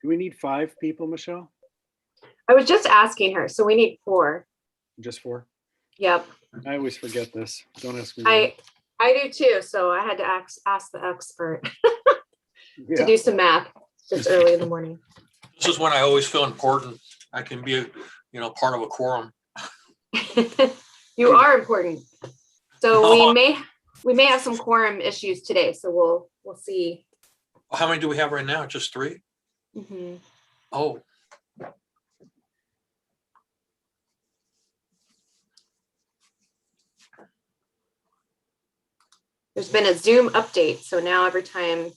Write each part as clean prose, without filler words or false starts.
Do we need 5 people, Michelle? I was just asking her, so we need 4. Just 4? Yep. I always forget this. Don't ask me. I do too. So I had to ask the expert Yeah. to do some math just early in the morning. This is when I always feel important. I can be, part of a quorum. You are important. So No. we may have some quorum issues today. So we'll see. How many do we have right now? Just 3? Mm-hmm. Oh, There's been a Zoom update. So now every time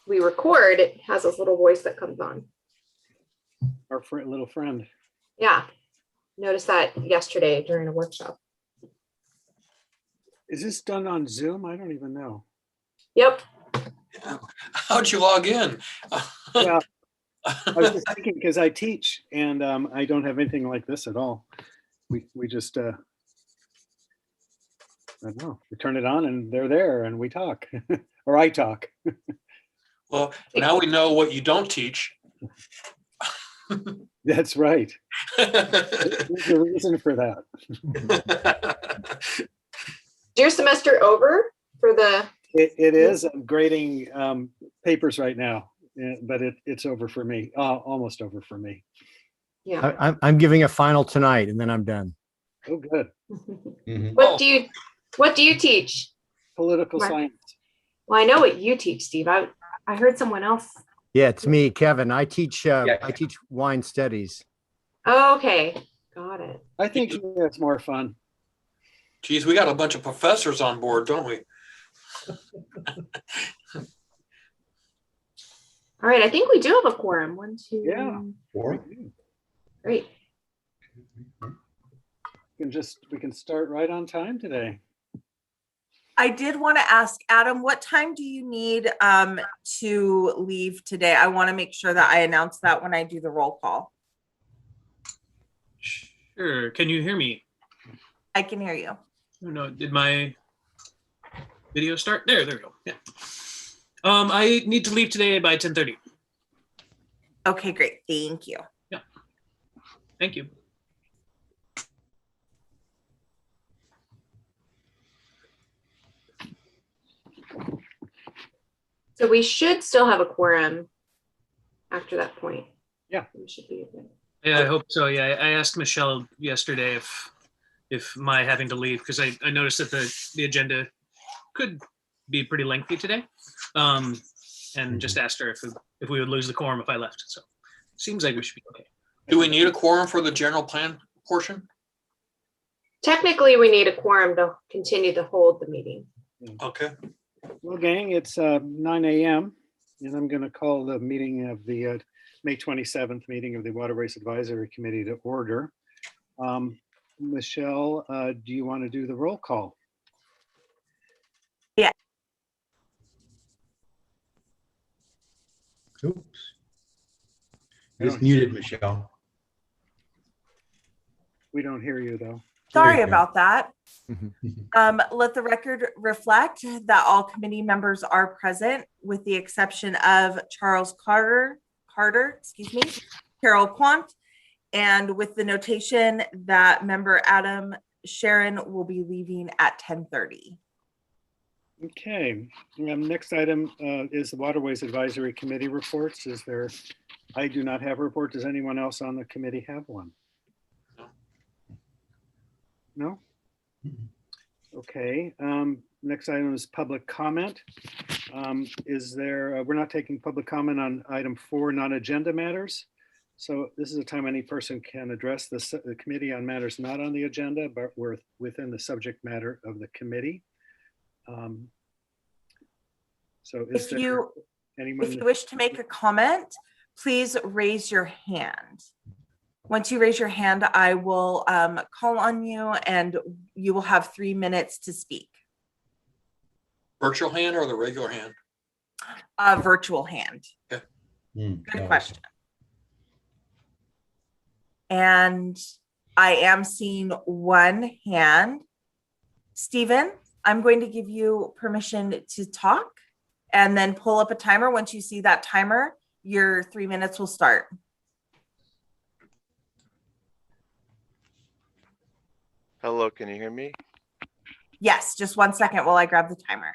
we record, it has this little voice that comes on. Our little friend. Yeah. Noticed that yesterday during a workshop. Is this done on Zoom? I don't even know. Yep. how'd you log in? Yeah. I was just thinking because I teach and I don't have anything like this at all. We just, I don't know, we turn it on and they're there and we talk or I talk. Well, now we know what you don't teach. That's right. There's a reason for that. Is your semester over for the? It is. I'm grading papers right now, but it's over for me. Almost over for me. Yeah. I'm giving a final tonight and then I'm done. Oh, good. Mhm. What do you teach? Political Right. science. Well, I know what you teach, Steve. I heard someone else. Yeah, it's me, Kevin. I teach wine studies. Oh, okay. Got it. I think it's more fun. Geez, we got a bunch of professors on board, don't we? All right. I think we do have a quorum. 1, 2. Yeah. 4. Great. We can start right on time today. I did want to ask Adam, what time do you need to leave today? I want to make sure that I announce that when I do the roll call. Sure. Can you hear me? I can hear you. Oh, no, did my video start? There we go. Yeah. I need to leave today by 10:30. Okay, great. Thank you. Thank you. So we should still have a quorum after that point. Yeah. We should be okay. Yeah, I hope so. Yeah, I asked Michelle yesterday if my having to leave, because I noticed that the agenda could be pretty lengthy today, and just asked her if we would lose the quorum if I left. So seems like we should be okay. Do we need a quorum for the general plan portion? Technically, we need a quorum to continue to hold the meeting. Okay. Well, gang, it's 9 a.m. and I'm going to call the meeting of the May 27th meeting of the Waterways Advisory Committee to order. Michelle, do you want to do the roll call? Yeah. Oops. Just muted, Michelle. We don't hear you though. Sorry There you go. about that. Let the record reflect that all committee members are present with the exception of Charles Carter, Carol Quant, and with the notation that member Adam Sharon will be leaving at 10:30. Okay, next item is the Waterways Advisory Committee reports. I do not have a report. Does anyone else on the committee have one? No? Okay, next item is public comment. We're not taking public comment on item 4, non-agenda matters. So this is a time any person can address the committee on matters not on the agenda, but we're within the subject matter of the committee. So If you wish to make a comment, please raise your hand. Once you raise your hand, I will call on you and you will have 3 minutes to speak. Virtual hand or the regular hand? Virtual hand. Okay. Good question. And I am seeing 1 hand. Stephen, I'm going to give you permission to talk and then pull up a timer. Once you see that timer, Your 3 minutes will start. Hello, can you hear me? Yes, just 1 second while I grab the timer.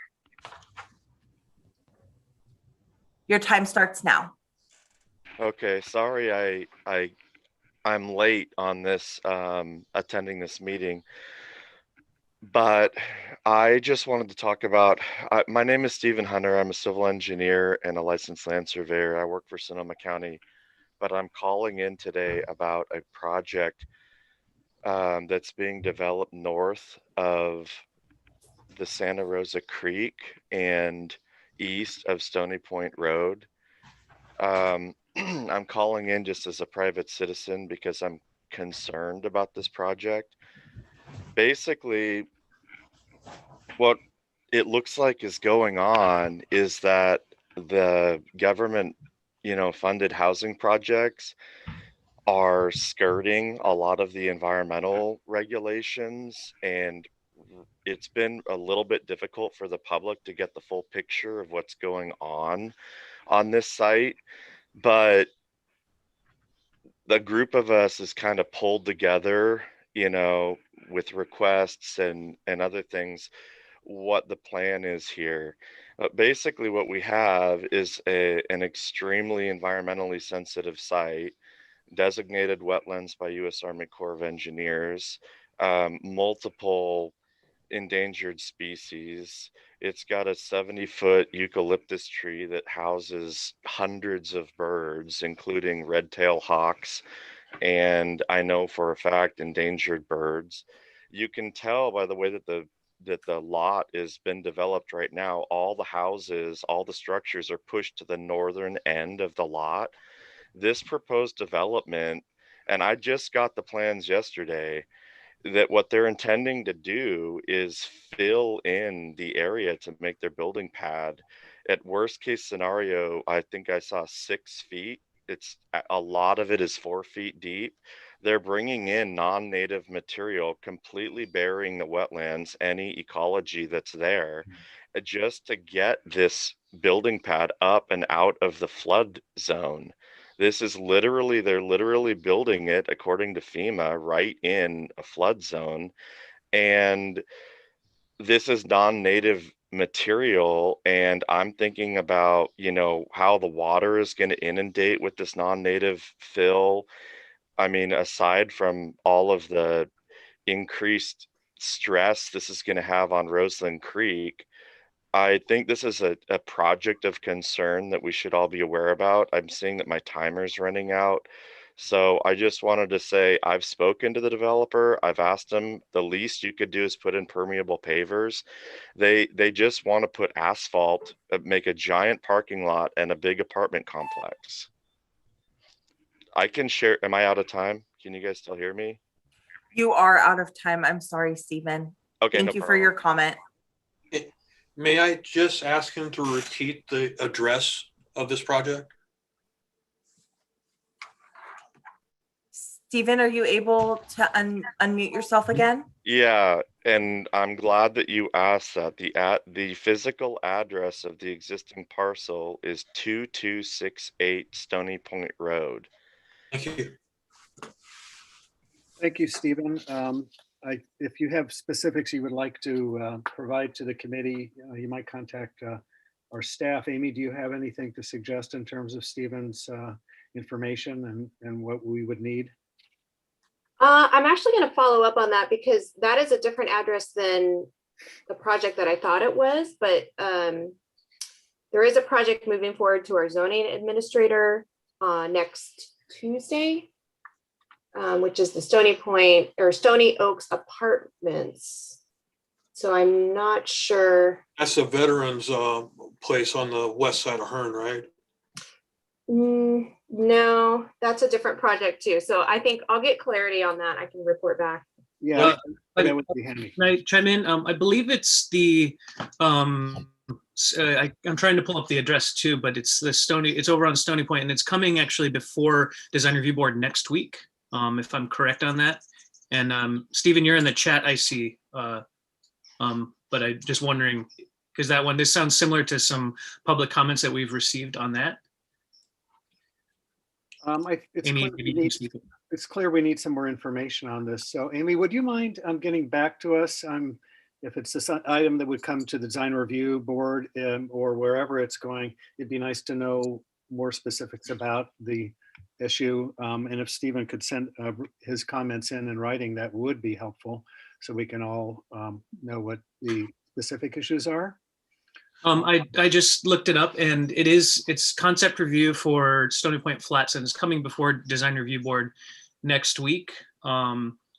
Your time starts now. Okay, sorry I'm late on this attending this meeting, but I just wanted to talk about my name is Stephen Hunter. I'm a civil engineer and a licensed land surveyor. I work for Sonoma County, but I'm calling in today about a project that's being developed north of the Santa Rosa Creek and east of Stony Point Road. I'm calling in just as a private citizen because I'm concerned about this project. Basically, what it looks like is going on is that the government, funded housing projects are skirting a lot of the environmental regulations, and it's been a little bit difficult for the public to get the full picture of what's going on this site. But the group of us is kind of pulled together, with requests and other things, what the plan is here. Basically, what we have is an extremely environmentally sensitive site, designated wetlands by U.S. Army Corps of Engineers, multiple endangered species. It's got a 70-foot eucalyptus tree that houses hundreds of birds, including red-tailed hawks, and I know for a fact endangered birds. You can tell by the way that the lot has been developed right now. All the houses, all the structures are pushed to the northern end of the lot. This proposed development, and I just got the plans yesterday, that what they're intending to do is fill in the area to make their building pad. At worst case scenario, I think I saw 6 feet. It's a lot of it is 4 feet deep. They're bringing in non-native material, completely burying the wetlands, any ecology that's there, just to get this building pad up and out of the flood zone. This is literally, they're literally building it, according to FEMA, right in a flood zone. And this is non-native material. And I'm thinking about, how the water is going to inundate with this non-native fill. I mean, aside from all of the increased stress this is going to have on Roseland Creek, I think this is a project of concern that we should all be aware about. I'm seeing that my timer's running out. So I just wanted to say, I've spoken to the developer. I've asked them, the least you could do is put in permeable pavers. They just want to put asphalt, make a giant parking lot and a big apartment complex. I can share, am I out of time? Can you guys still hear me? You are out of time. I'm sorry, Stephen. Okay. Thank you for your comment. May I just ask him to repeat the address of this project? Stephen, are you able to unmute yourself again? Yeah, and I'm glad that you asked that. The physical address of the existing parcel is 2268 Stony Point Road. Thank you. Thank you, Stephen. If you have specifics you would like to provide to the committee, you might contact our staff. Amy, do you have anything to suggest in terms of Stephen's information and what we would need? I'm actually going to follow up on that because that is a different address than the project that I thought it was, but there is a project moving forward to our zoning administrator next Tuesday, which is the Stony Point or Stony Oaks Apartments. So I'm not sure. That's a veterans place on the west side of Hearn, right? No, that's a different project too. So I think I'll get clarity on that. I can report back. Yeah, that would be handy. Can I chime in? I believe it's the, I'm trying to pull up the address too, but it's it's over on Stony Point, and it's coming actually before Design Review Board next week, if I'm correct on that. And Stephen, you're in the chat, I see. But I'm just wondering, because this sounds similar to some public comments that we've received on that. It's Amy, clear maybe we you can need, speak. it's clear we need some more information on this. So Amy, would you mind getting back to us? If it's this item that would come to the design review board or wherever it's going, it'd be nice to know more specifics about the issue. And if Stephen could send his comments in writing, that would be helpful. So we can all know what the specific issues are. I just looked it up and it's concept review for Stony Point Flats and it's coming before design review board next week.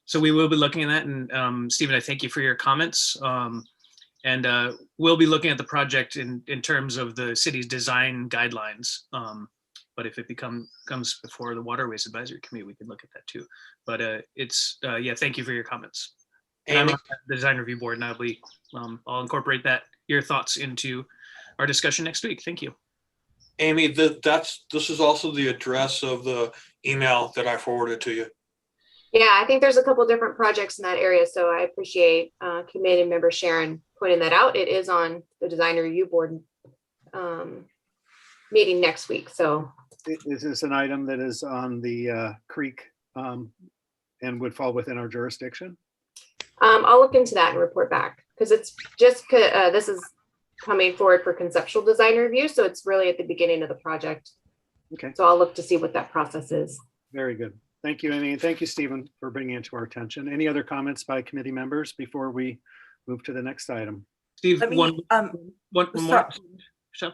So we will be looking at that, and Stephen, I thank you for your comments. And we'll be looking at the project in terms of the city's design guidelines. But if it comes before the Waterways Advisory Committee, we can look at that too. But yeah, thank you for your comments. And I'm Amy, on the design review board, and I'll incorporate your thoughts into our discussion next week. Thank you. Amy, this is also the address of the email that I forwarded to you. Yeah, I think there's a couple different projects in that area, so I appreciate committee member Sharon pointing that out. It is on the design review board meeting next week. So Is this an item that is on the creek and would fall within our jurisdiction? I'll look into that and report back, because it's just this is coming forward for conceptual design review, so it's really at the beginning of the project. Okay. So I'll look to see what that process is. Very good. Thank you, Amy, and thank you, Stephen, for bringing it to our attention. Any other comments by committee members before we move to the next item? Steve, Let me, one more. sorry.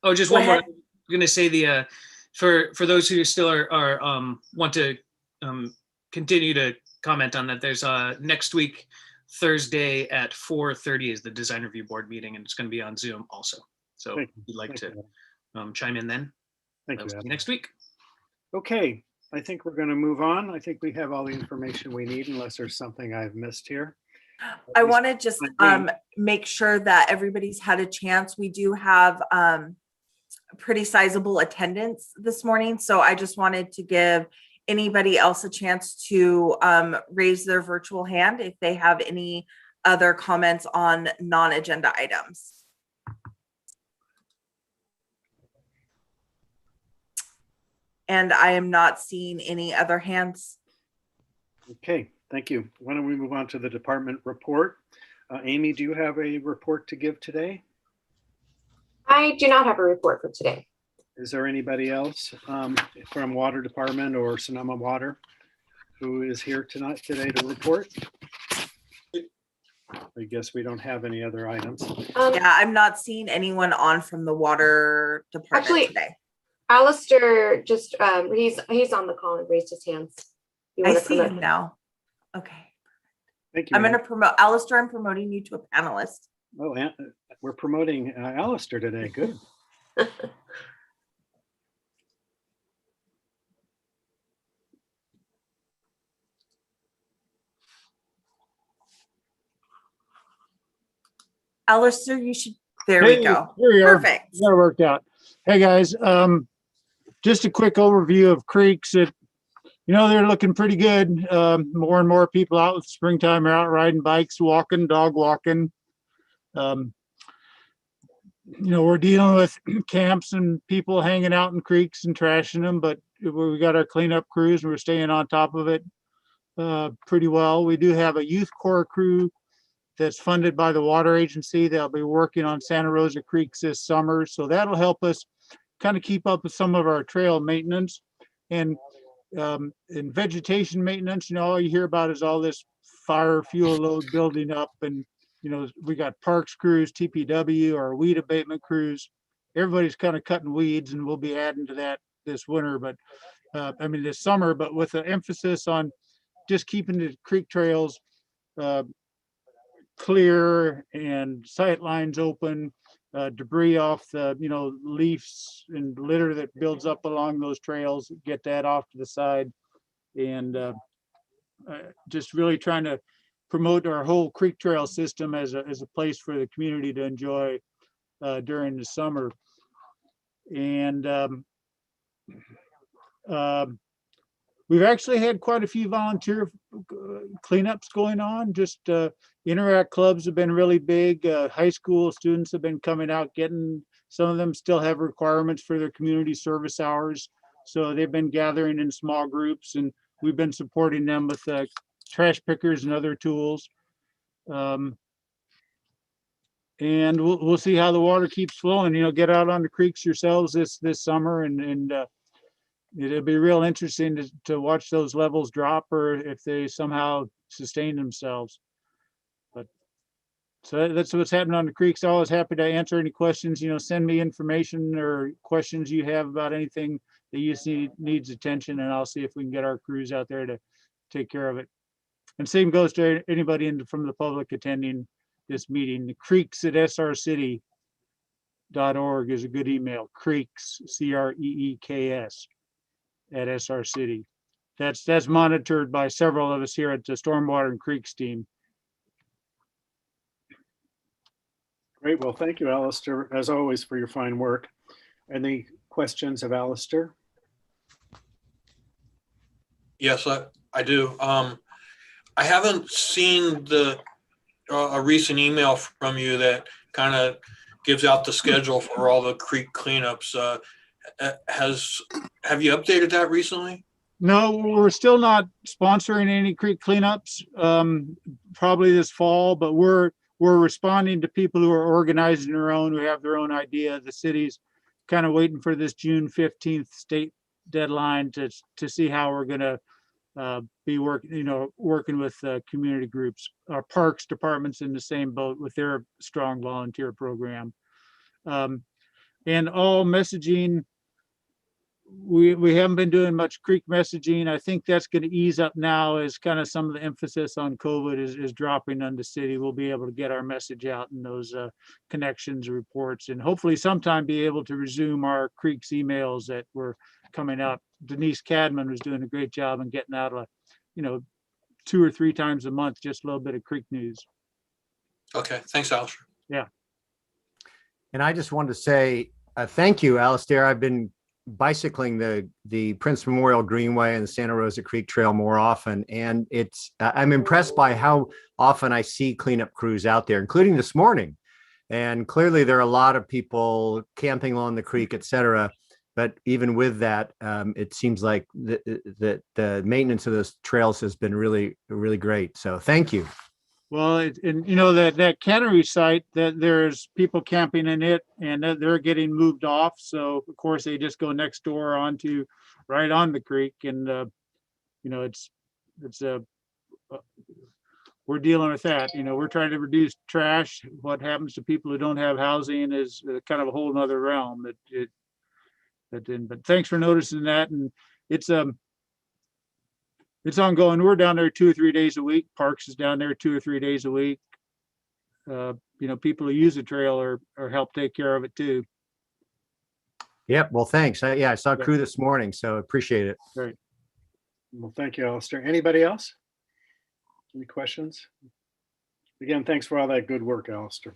Oh, just Go one more. ahead. I'm going to say for those who still are want to continue to comment on that, there's next week, Thursday at 4:30 is the design review board meeting, and it's going to be on Zoom also. So if you'd like to chime in then, Thank that'll you. be next week. Okay, I think we're going to move on. I think we have all the information we need, unless there's something I've missed here. I want to just make sure that everybody's had a chance. We do have pretty sizable attendance this morning, so I just wanted to give anybody else a chance to raise their virtual hand if they have any other comments on non-agenda items. And I am not seeing any other hands. Okay, thank you. Why don't we move on to the department report? Amy, do you have a report to give today? I do not have a report for today. Is there anybody else from Water Department or Sonoma Water who is here today to report? I guess we don't have any other items. Yeah, I'm not seeing anyone on from the Water Department Actually, today. Alistair just he's on the call and raised his hands. You I wanna see promote him now. Okay. Thank you. I'm going to promote Alistair. I'm promoting you to a panelist. Oh, we're promoting Alistair today. Good. Alistair, you should, there we go. Here we are. Perfect. That worked out. Hey guys, just a quick overview of creeks that, they're looking pretty good. More and more people out with springtime are out riding bikes, walking, dog walking. We're dealing with camps and people hanging out in creeks and trashing them, but we got our cleanup crews and we're staying on top of it pretty well. We do have a youth corps crew that's funded by the water agency. They'll be working on Santa Rosa creeks this summer. So that'll help us kind of keep up with some of our trail maintenance. And in vegetation maintenance, all you hear about is all this fire fuel load building up. And, we got parks crews, TPW, or weed abatement crews. Everybody's kind of cutting weeds, and we'll be adding to that this winter, this summer, but with an emphasis on just keeping the creek trails clear and sight lines open, debris off the, leaves and litter that builds up along those trails, get that off to the side. And just really trying to promote our whole creek trail system as a place for the community to enjoy during the summer. And we've actually had quite a few volunteer cleanups going on. Just Interact clubs have been really big. High school students have been coming out, some of them still have requirements for their community service hours. So they've been gathering in small groups, and we've been supporting them with trash pickers and other tools. And we'll see how the water keeps flowing. Get out on the creeks yourselves this summer, and it'll be real interesting to watch those levels drop, or if they somehow sustain themselves. But so that's what's happening on the creeks. Always happy to answer any questions. Send me information or questions you have about anything that you see needs attention, and I'll see if we can get our crews out there to take care of it. And same goes to anybody from the public attending this meeting. The creeks@srcity.org is a good email. Creeks, CREEKS @SRCity. That's monitored by several of us here at the Stormwater and Creeks team. Great. Well, thank you, Alistair, as always, for your fine work. Any questions of Alistair? Yes, I do. I haven't seen a recent email from you that kind of gives out the schedule for all the creek cleanups. Have you updated that recently? No, we're still not sponsoring any creek cleanups, probably this fall, but we're responding to people who are organizing their own, who have their own idea. The city's kind of waiting for this June 15th state deadline to see how we're going to be working with community groups. Our parks department's in the same boat with their strong volunteer program. And all messaging, we haven't been doing much creek messaging. I think that's going to ease up now as kind of some of the emphasis on COVID is dropping on the city. We'll be able to get our message out in those connections reports, and hopefully sometime be able to resume our creeks emails that were coming out. Denise Cadman was doing a great job in getting out 2 or 3 times a month, just a little bit of creek news. Okay, thanks, Alistair. Yeah. And I just wanted to say thank you, Alistair. I've been bicycling the Prince Memorial Greenway and the Santa Rosa Creek Trail more often, and I'm impressed by how often I see cleanup crews out there, including this morning. And clearly there are a lot of people camping along the creek, et cetera. But even with that, it seems like the maintenance of those trails has been really, really great. So thank you. Well, that cannery site, that there's people camping in it, and they're getting moved off. So of course they just go next door right on the creek, and we're dealing with that. We're trying to reduce trash. What happens to people who don't have housing is kind of a whole nother realm. But thanks for noticing that, and it's ongoing. We're down there 2 or 3 days a week. Parks is down there 2 or 3 days a week. People who use the trail or help take care of it too. Yep. Well, thanks. I saw a crew this morning, so appreciate it. Great. Well, thank you, Alistair. Anybody else? Any questions? Again, thanks for all that good work, Alistair.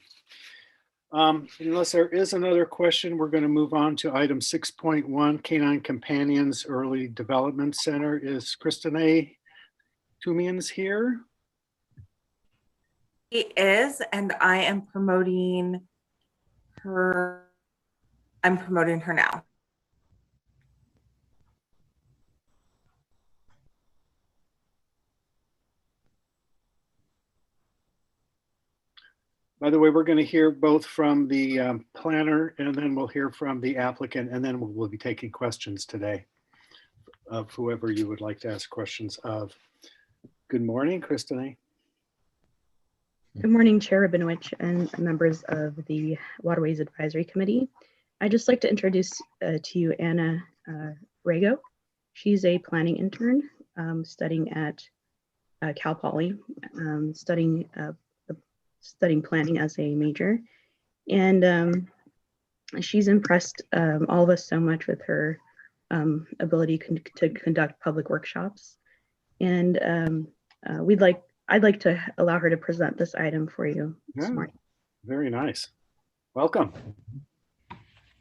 Unless there is another question, we're going to move on to item 6.1, Canine Companions Early Development Center. Is Christine Tumians here? He is, and I am promoting her. I'm promoting her now. By the way, we're going to hear both from the planner, and then we'll hear from the applicant, and then we'll be taking questions today of whoever you would like to ask questions of. Good morning, Christine. Good morning, Chair Rabinowicz and members of the Waterways Advisory Committee. I'd just like to introduce to you Anna Rago. She's a planning intern studying at Cal Poly, studying planning as a major. And she's impressed all of us so much with her ability to conduct public workshops. And I'd like to allow her to present this item for you this morning. Very nice. Welcome.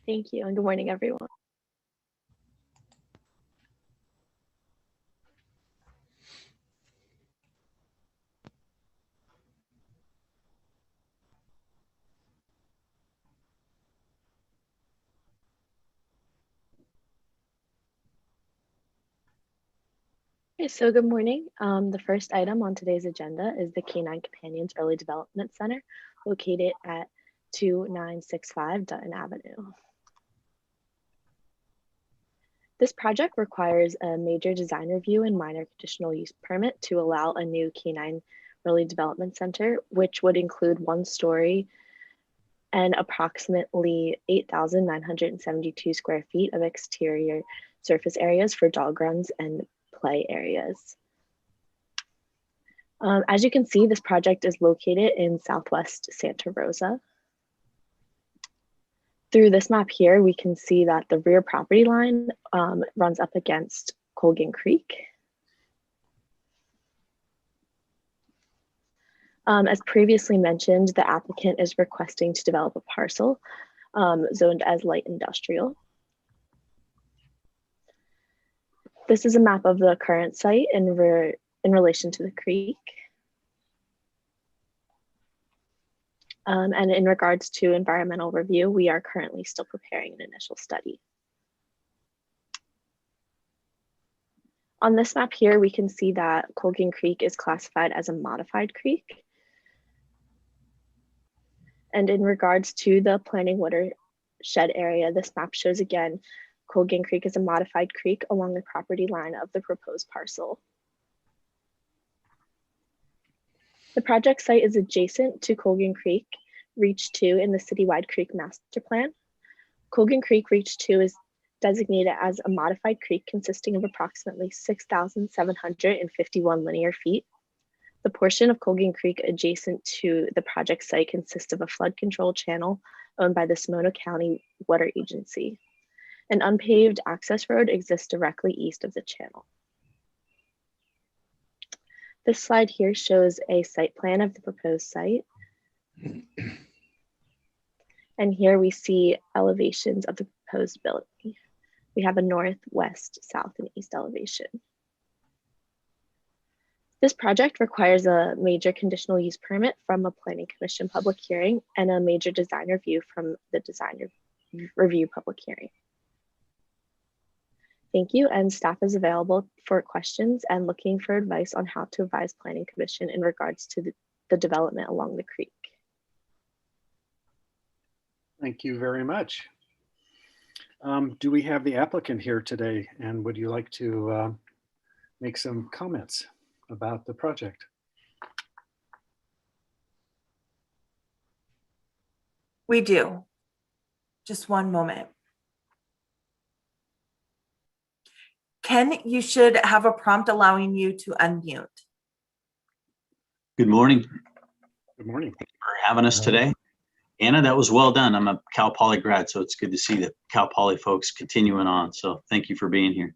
Thank you, and good morning, everyone. Okay, so good morning. The first item on today's agenda is the Canine Companions Early Development Center located at 2965 Dutton Avenue. This project requires a major design review and minor conditional use permit to allow a new canine early development center, which would include 1 story and approximately 8,972 square feet of exterior surface areas for dog runs and play areas. As you can see, this project is located in Southwest Santa Rosa. Through this map here, we can see that the rear property line runs up against Colgan Creek. As previously mentioned, the applicant is requesting to develop a parcel zoned as light industrial. This is a map of the current site in relation to the creek. And in regards to environmental review, we are currently still preparing an initial study. On this map here, we can see that Colgan Creek is classified as a modified creek. And in regards to the planning watershed area, this map shows again, Colgan Creek is a modified creek along the property line of the proposed parcel. The project site is adjacent to Colgan Creek Reach 2 in the citywide creek master plan. Colgan Creek Reach 2 is designated as a modified creek consisting of approximately 6,751 linear feet. The portion of Colgan Creek adjacent to the project site consists of a flood control channel owned by the Sonoma County Water Agency. An unpaved access road exists directly east of the channel. This slide here shows a site plan of the proposed site. And here we see elevations of the proposed building. We have a north, west, south, and east elevation. This project requires a major conditional use permit from a planning commission public hearing and a major design review from the design review public hearing. Thank you, and staff is available for questions and looking for advice on how to advise Planning Commission in regards to the development along the creek. Thank you very much. Do we have the applicant here today, and would you like to make some comments about the project? We do. Just one moment. Ken, you should have a prompt allowing you to unmute. Good morning. Good morning. Thank you for having us today. Anna, that was well done. I'm a Cal Poly grad, so it's good to see the Cal Poly folks continuing on. So thank you for being here.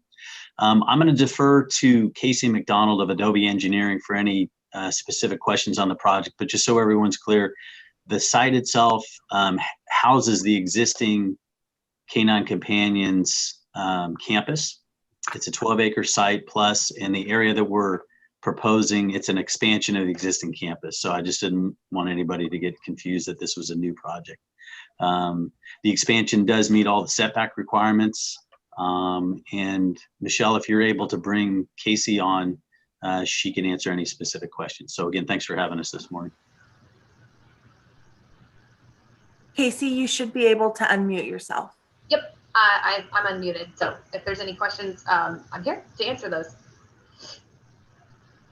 I'm going to defer to Casey McDonald of Adobe Engineering for any specific questions on the project, but just so everyone's clear, the site itself houses the existing Canine Companions campus. It's a 12-acre site plus, in the area that we're proposing, it's an expansion of the existing campus. So I just didn't want anybody to get confused that this was a new project. The expansion does meet all the setback requirements. And Michelle, if you're able to bring Casey on, she can answer any specific questions. So again, thanks for having us this morning. Casey, you should be able to unmute yourself. Yep, I'm unmuted. So if there's any questions, I'm here to answer those.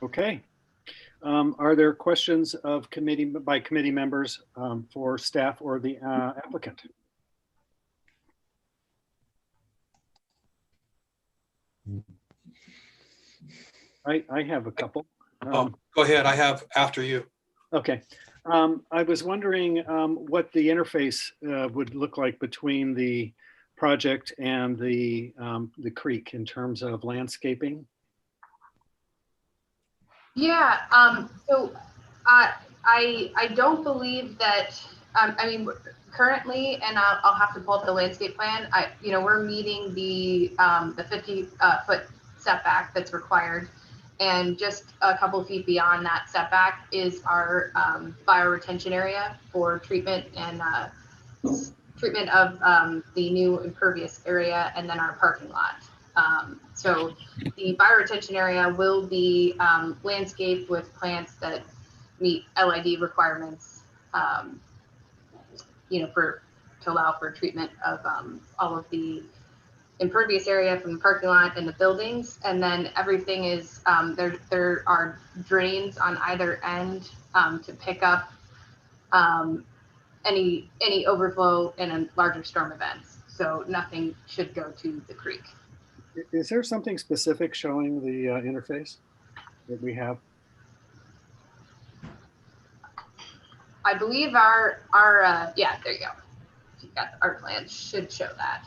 Okay. Are there questions of committee members for staff or the applicant? I have a couple. Go ahead. I have after you. Okay. I was wondering what the interface would look like between the project and the creek in terms of landscaping. Yeah. So I don't believe that. I mean, currently, and I'll have to pull up the landscape plan. We're meeting the 50-foot setback that's required. And just a couple feet beyond that setback is our bioretention area for treatment and treatment of the new impervious area, and then our parking lot. So the bioretention area will be landscaped with plants that meet LID requirements, to allow for treatment of all of the impervious area from the parking lot and the buildings. And then everything is, there are drains on either end to pick up any overflow in a larger storm events. So nothing should go to the creek. Is there something specific showing the interface that we have? I believe yeah, there you go. You've got our plans should show that.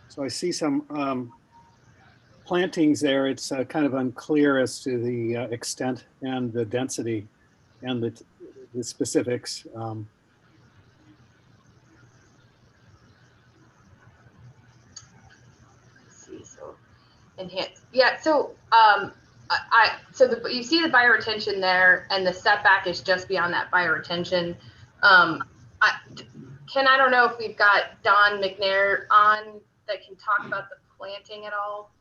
So I see some plantings there. It's kind of unclear as to the extent and the density and the specifics. Let's see, so enhance. Yeah, so you see the bioretention there, and the setback is just beyond that bioretention. I don't know if we've got Don McNair on that can talk about the planting at all.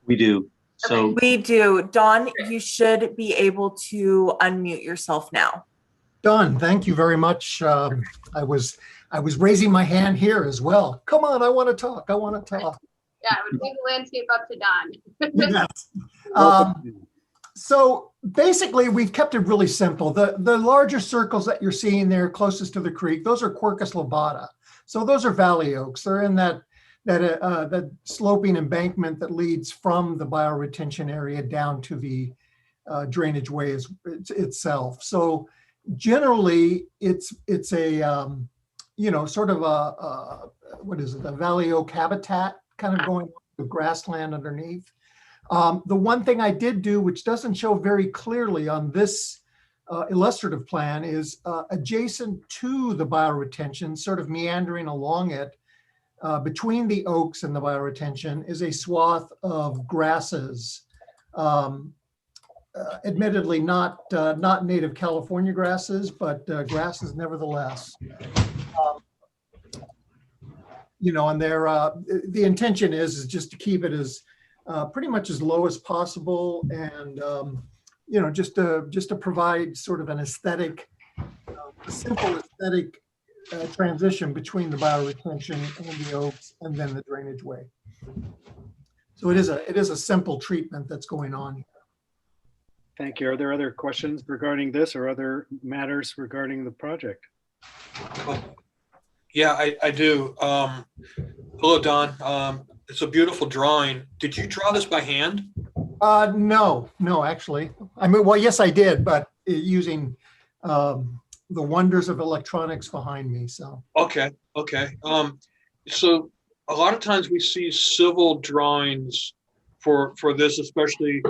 We do. So We do. Dawn, you should be able to unmute yourself now. Don, thank you very much. I was raising my hand here as well. Come on, I want to talk. I want to talk. Yeah, I would leave the landscape up to Don. Yes. So basically, we've kept it really simple. The larger circles that you're seeing there closest to the creek, those are Quercus lobata. So those are valley oaks. They're in that sloping embankment that leads from the bioretention area down to the drainage way itself. So generally, it's a sort of a what is it? A valley oak habitat kind of going with grassland underneath. The one thing I did do, which doesn't show very clearly on this illustrative plan, is adjacent to the bioretention, sort of meandering along it, between the oaks and the bioretention, is a swath of grasses. Admittedly, not native California grasses, but grasses nevertheless. And the intention is just to keep it as pretty much as low as possible, and just to provide sort of an aesthetic, a simple aesthetic transition between the bioretention and the oaks, and then the drainage way. So it is a simple treatment that's going on here. Thank you. Are there other questions regarding this or other matters regarding the project? Yeah, I do. Hello, Don. It's a beautiful drawing. Did you draw this by hand? No, actually. I mean, well, yes, I did, but using the wonders of electronics behind me. So Okay. So a lot of times we see civil drawings for this, especially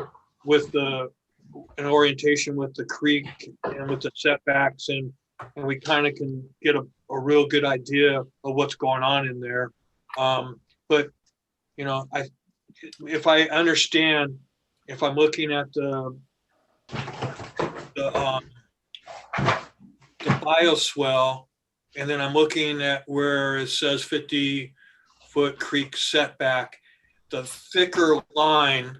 with an orientation with the creek and with the setbacks, and we kind of can get a real good idea of what's going on in there. But if I understand, if I'm looking at the bioswale, and then I'm looking at where it says 50-foot creek setback, the thicker line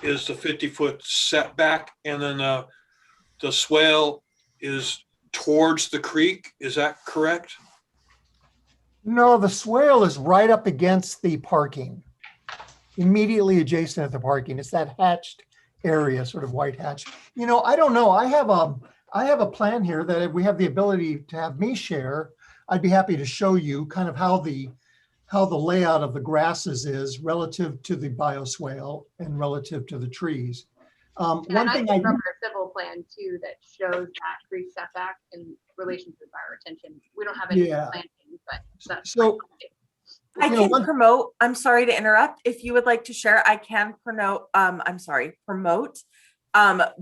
is the 50-foot setback, and then the swale is towards the creek. Is that correct? no, the swale is right up against the parking, immediately adjacent to the parking. It's that hatched area, sort of white hatch. I don't know. I have a plan here that if we have the ability to have me share, I'd be happy to show you kind of how the layout of the grasses is relative to the bioswale and relative to the trees. One thing I remember a civil plan too that shows that creek setback in relation to the bioretention. We don't have any planting, but that's so. I can promote. I'm sorry to interrupt. If you would like to share, I can promote. Promote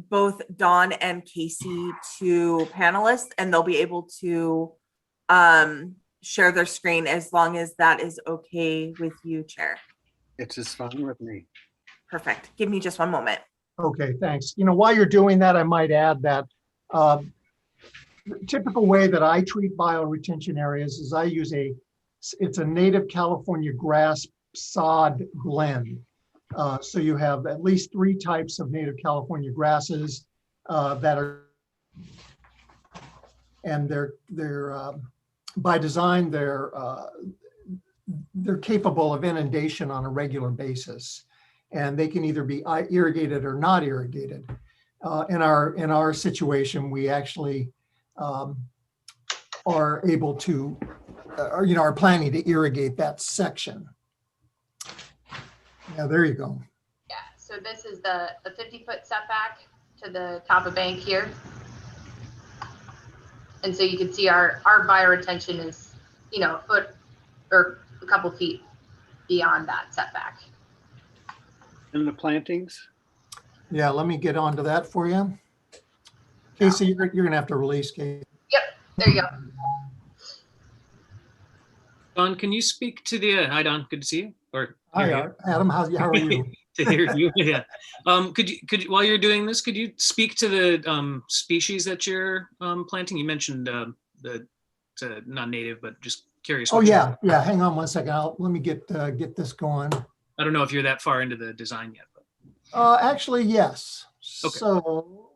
both Dawn and Casey to panelists, and they'll be able to share their screen as long as that is okay with you, Chair. It's just fine with me. Perfect. Give me just one moment. Okay, thanks. While you're doing that, I might add that the typical way that I treat bioretention areas is I use a It's a native California grass sod blend. So you have at least 3 types of native California grasses that are, and they're by design, they're capable of inundation on a regular basis, and they can either be irrigated or not irrigated. In our situation, we actually are able to, are planning to irrigate that section. Yeah, there you go. Yeah, so this is the 50-foot setback to the top of bank here. And so you can see our bioretention is, a foot or a couple feet beyond that setback. And the plantings? Yeah, let me get onto that for you. Casey, you're gonna have to release, Casey. Yep, there you go. Don, can you speak to the, hi Don, good to see you. Or Hi, Adam, how are you? To hear you, yeah. Could you, while you're doing this, could you speak to the species that you're planting? You mentioned the non-native, but just curious. Oh yeah, yeah. Hang on one second. Let me get this going. I don't know if you're that far into the design yet. But. Actually, yes. Okay. So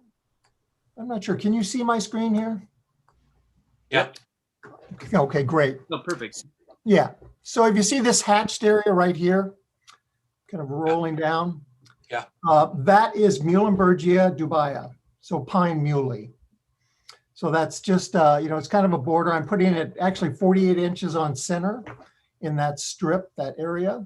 I'm not sure. Can you see my screen here? Yeah. Okay, great. Oh, perfect. Yeah. So if you see this hatched area right here, kind of rolling down. Yeah. That is Muhlenbergia dubia, so pine muley. So that's just, it's kind of a border. I'm putting it actually 48 inches on center in that strip, that area.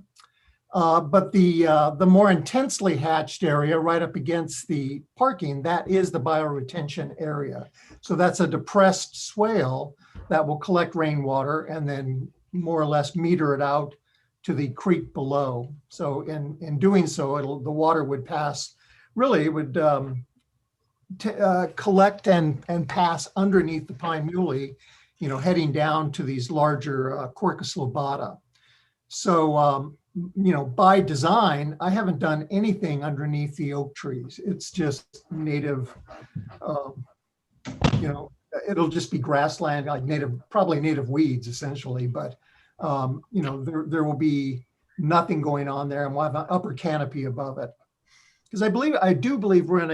But the more intensely hatched area right up against the parking, that is the bioretention area. So that's a depressed swale that will collect rainwater and then more or less meter it out to the creek below. So in doing so, the water would pass, really it would collect and pass underneath the pine muley, heading down to these larger Quercus lobata. So, by design, I haven't done anything underneath the oak trees. It's just native, it'll just be grassland, like probably native weeds essentially, but there will be nothing going on there, and we'll have an upper canopy above it. Because I do believe we're in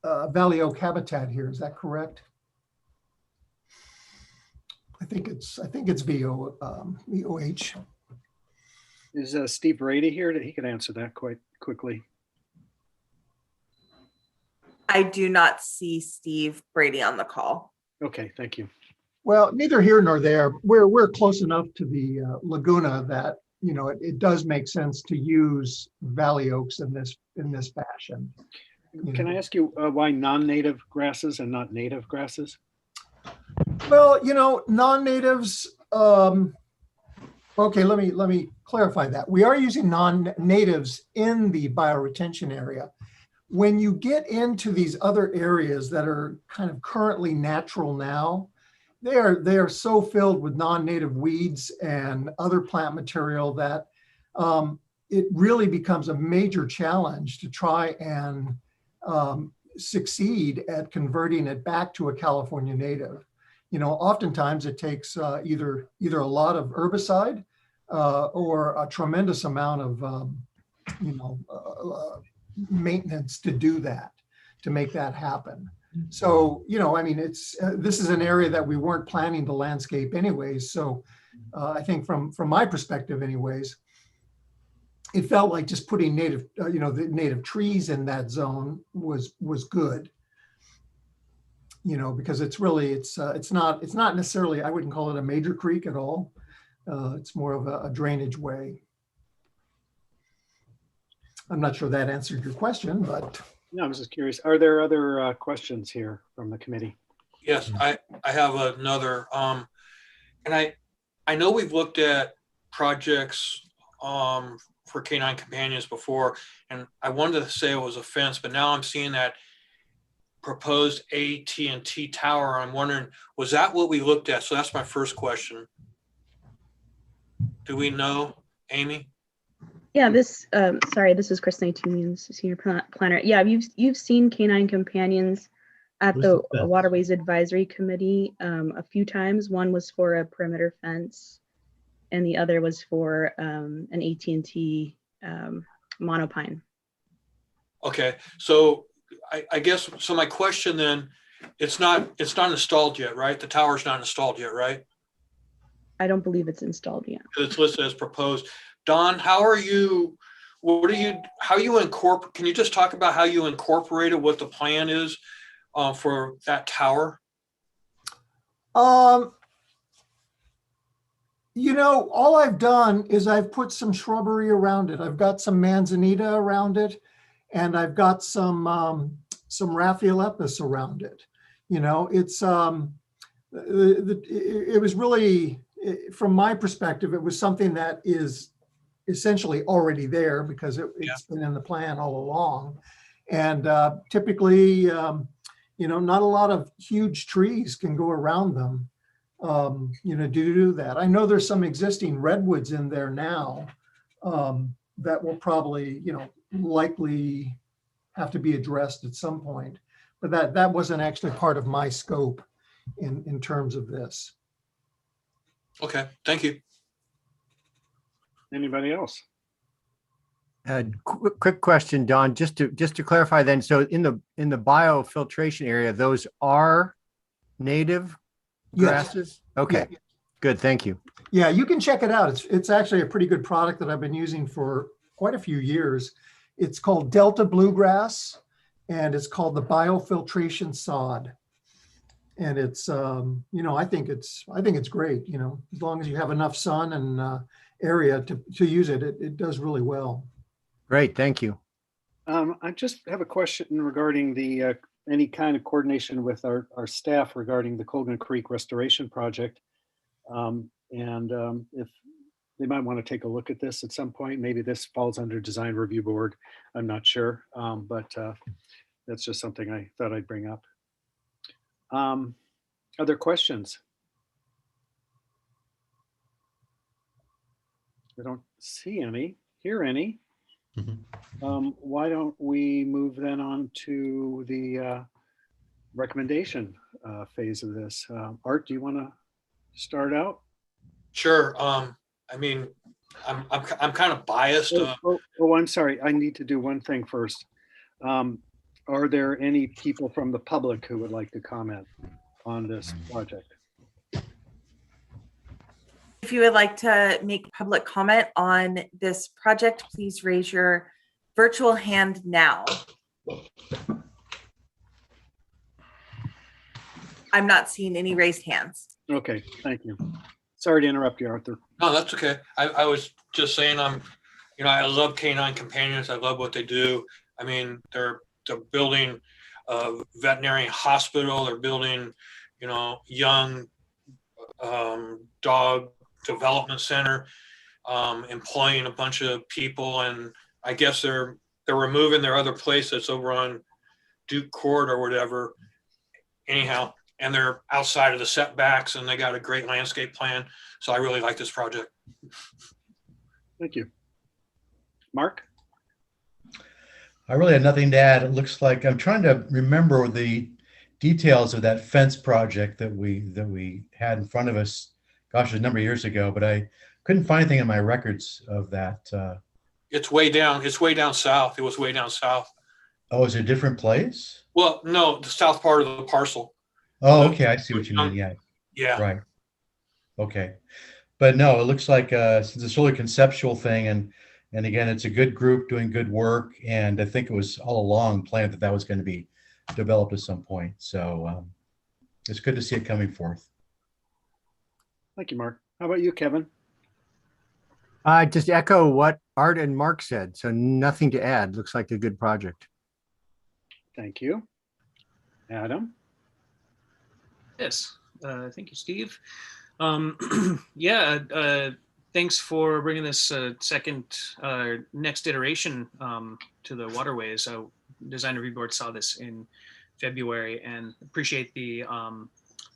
a Valley Oak habitat here. Is that correct? I think it's VOH. Is Steve Brady here? He can answer that quite quickly. I do not see Steve Brady on the call. Okay, thank you. Well, neither here nor there. We're close enough to the Laguna that it does make sense to use Valley Oaks in this fashion. Can I ask you why non-native grasses and not native grasses? Well, non-natives. Okay, let me clarify that. We are using non-natives in the bioretention area. When you get into these other areas that are kind of currently natural now, they are so filled with non-native weeds and other plant material that it really becomes a major challenge to try and succeed at converting it back to a California native. Oftentimes it takes either a lot of herbicide or a tremendous amount of maintenance to do that, to make that happen. So, this is an area that we weren't planning to landscape anyways. So I think from my perspective anyways, it felt like just putting the native trees in that zone was good, because it's not necessarily, I wouldn't call it a major creek at all. It's more of a drainage way. I'm not sure that answered your question, but. No, I was just curious. Are there other questions here from the committee? Yes, I have another. And I know we've looked at projects for canine companions before, and I wanted to say it was a fence, but now I'm seeing that proposed AT&T tower. I'm wondering, was that what we looked at? So that's my first question. Do we know, Amy? Yeah, this is Chris Nightingale's senior planner. Yeah, you've seen canine companions at the Waterways Advisory Committee a few times. One was for a perimeter fence and the other was for an AT&T monopine. Okay, so I guess, so my question then, it's not installed yet, right? The tower's not installed yet, right? I don't believe it's installed yet. It's listed as proposed. Don, how you incorporate, can you just talk about how you incorporated what the plan is for that tower? You know, all I've done is I've put some shrubbery around it. I've got some manzanita around it, and I've got some Raphiolepis around it. You know, it's it was really, from my perspective, it was something that is essentially already there because it's been in the plan all along. And typically, you know, not a lot of huge trees can go around them, you know, to do that. I know there's some existing redwoods in there now that will probably, you know, likely have to be addressed at some point. But that wasn't actually part of my scope in terms of this. Okay, thank you. Anybody else? Quick question, Don, just to clarify then, so in the biofiltration area, those are native grasses? Okay, yeah. Good, thank you. Yeah, you can check it out. It's actually a pretty good product that I've been using for quite a few years. It's called Delta Bluegrass, and it's called the biofiltration sod. And it's, you know, I think it's great. You know, as long as you have enough sun and area to use it, it does really well. Great, thank you. I just have a question regarding the any kind of coordination with our staff regarding the Colgan Creek Restoration Project. If they might want to take a look at this at some point, maybe this falls under Design Review Board. I'm not sure, but that's just something I thought I'd bring up. Other questions? I don't see any, hear any. Why don't we move then on to the recommendation phase of this? Art, do you want to start out? Sure. I mean, I'm kind of biased. I'm sorry. I need to do one thing first. Are there any people from the public who would like to comment on this project? If you would like to make public comment on this project, please raise your virtual hand now. I'm not seeing any raised hands. Okay, thank you. Sorry to interrupt you, Arthur. No, that's okay. I was just saying, I love Canine Companions. I love what they do. I mean, they're building a veterinary hospital. They're building, young dog development center, employing a bunch of people, and I guess they're removing their other place that's over on Duke Court or whatever. Anyhow, and they're outside of the setbacks, and they got a great landscape plan. So I really like this project. Thank you. Mark? I really have nothing to add. It looks like I'm trying to remember the details of that fence project that we had in front of us. Gosh, a number of years ago, but I couldn't find anything in my records of that. It's way down. It's way down south. It was way down south. Oh, is it a different place? Well, no, the south part of the parcel. Oh, okay. I see what you mean. Yeah. Yeah. Right. Okay. But no, it looks like it's a sort of conceptual thing. And again, it's a good group doing good work. And I think it was all along planned that was going to be developed at some point. So it's good to see it coming forth. Thank you, Mark. How about you, Kevin? I just echo what Art and Mark said. So nothing to add. Looks like a good project. Thank you. Adam? Yes, thank you, Steve. Thanks for bringing this next iteration to the Waterways. Design Review Board saw this in February and appreciate the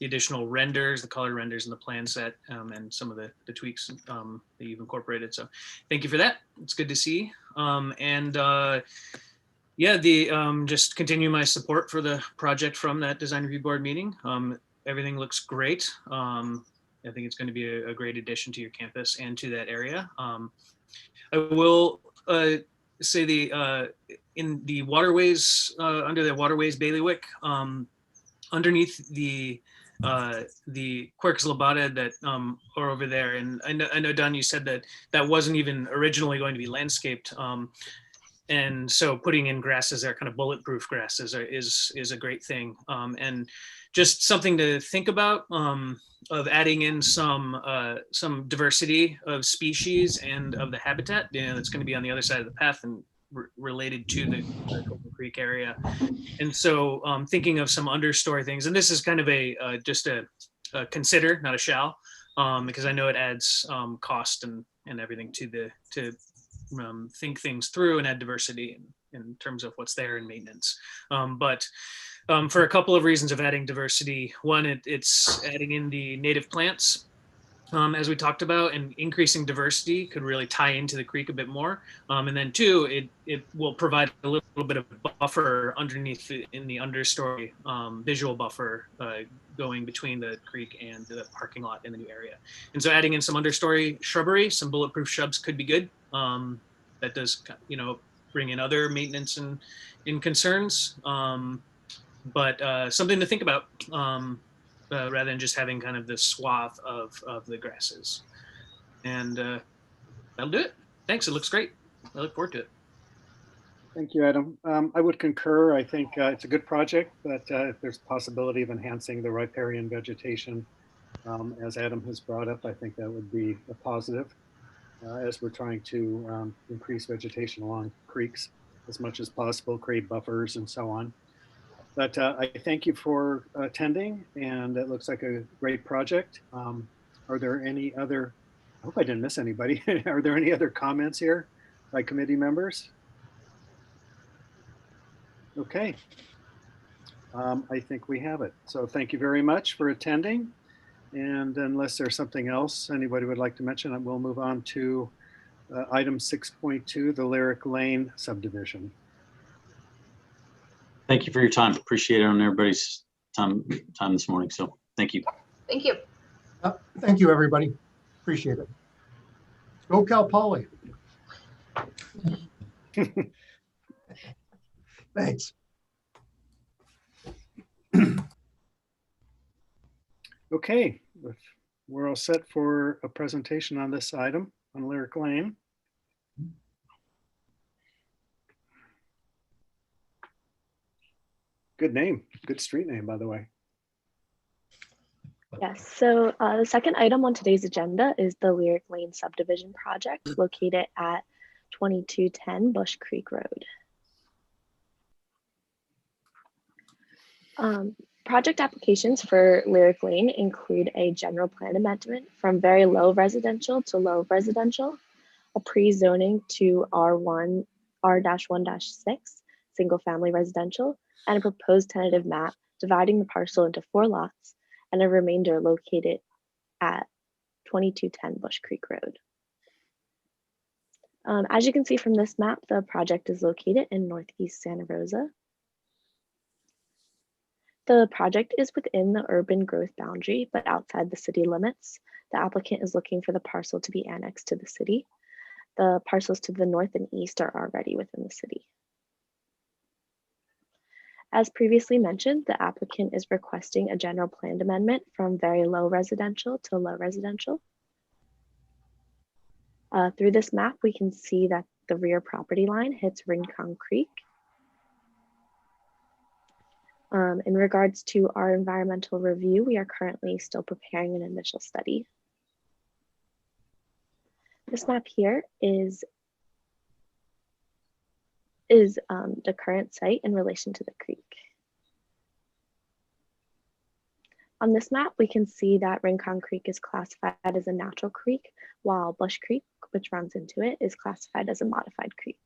additional renders, the color renders, and the plan set, and some of the tweaks that you've incorporated. So thank you for that. It's good to see. Just continue my support for the project from that Design Review Board meeting. Everything looks great. I think it's going to be a great addition to your campus and to that area. I will say in the waterways, under the waterways bailiwick, underneath the Quercus lobata that are over there, and I know Don, you said that that wasn't even originally going to be landscaped, and so putting in grasses there, kind of bulletproof grasses, is a great thing, and just something to think about, of adding in some diversity of species and of the habitat, that's going to be on the other side of the path and related to the Colton Creek area. And so thinking of some understory things, and this is kind of just a consider, not a shall, because I know it adds cost and everything to think things through and add diversity in terms of what's there and maintenance. But for a couple of reasons of adding diversity, one, it's adding in the native plants, as we talked about, and increasing diversity could really tie into the creek a bit more. And then two, it will provide a little bit of buffer underneath in the understory, visual buffer going between the creek and the parking lot in the new area. And so adding in some understory shrubbery, some bulletproof shrubs could be good. That does, bring in other maintenance and concerns, but something to think about. Rather than just having kind of this swath of the grasses. And that'll do it. Thanks, it looks great. I look forward to it. Thank you, Adam. I would concur. I think it's a good project, but if there's a possibility of enhancing the riparian vegetation, as Adam has brought up, I think that would be a positive, as we're trying to increase vegetation along creeks as much as possible, create buffers and so on. But I thank you for attending, and it looks like a great project. Are there any other, I hope I didn't miss anybody. Are there any other comments here by committee members? Okay. I think we have it. So thank you very much for attending. And unless there's something else anybody would like to mention, we'll move on to item 6.2, the Lyric Lane subdivision. Thank you for your time. Appreciate it on everybody's time this morning. So thank you. Thank you. Thank you, everybody. Appreciate it. Go Cal Poly. Thanks. Okay, we're all set for a presentation on this item on Lyric Lane. Good name, good street name, by the way. Yes, so the second item on today's agenda is the Lyric Lane subdivision project located at 2210 Bush Creek Road. Project applications for Lyric Lane include a general plan amendment from very low residential to low residential, a pre-zoning to R1, R-1-6, single family residential, and a proposed tentative map dividing the parcel into 4 lots and a remainder located at 2210 Bush Creek Road. As you can see from this map, the project is located in Northeast Santa Rosa. The project is within the urban growth boundary, but outside the city limits. The applicant is looking for the parcel to be annexed to the city. The parcels to the north and east are already within the city. As previously mentioned, the applicant is requesting a general plan amendment from very low residential to low residential. Through this map, we can see that the rear property line hits Rincon Creek. In regards to our environmental review, we are currently still preparing an initial study. This map here is the current site in relation to the creek. On this map, we can see that Rincon Creek is classified as a natural creek, while Bush Creek, which runs into it, is classified as a modified creek.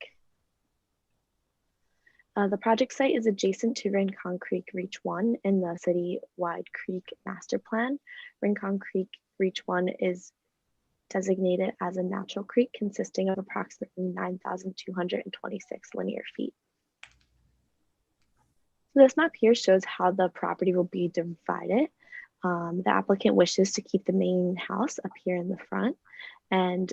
The project site is adjacent to Rincon Creek Reach 1 in the city-wide creek master plan. Rincon Creek Reach 1 is designated as a natural creek consisting of approximately 9,226 linear feet. So this map here shows how the property will be divided, The applicant wishes to keep the main house up here in the front and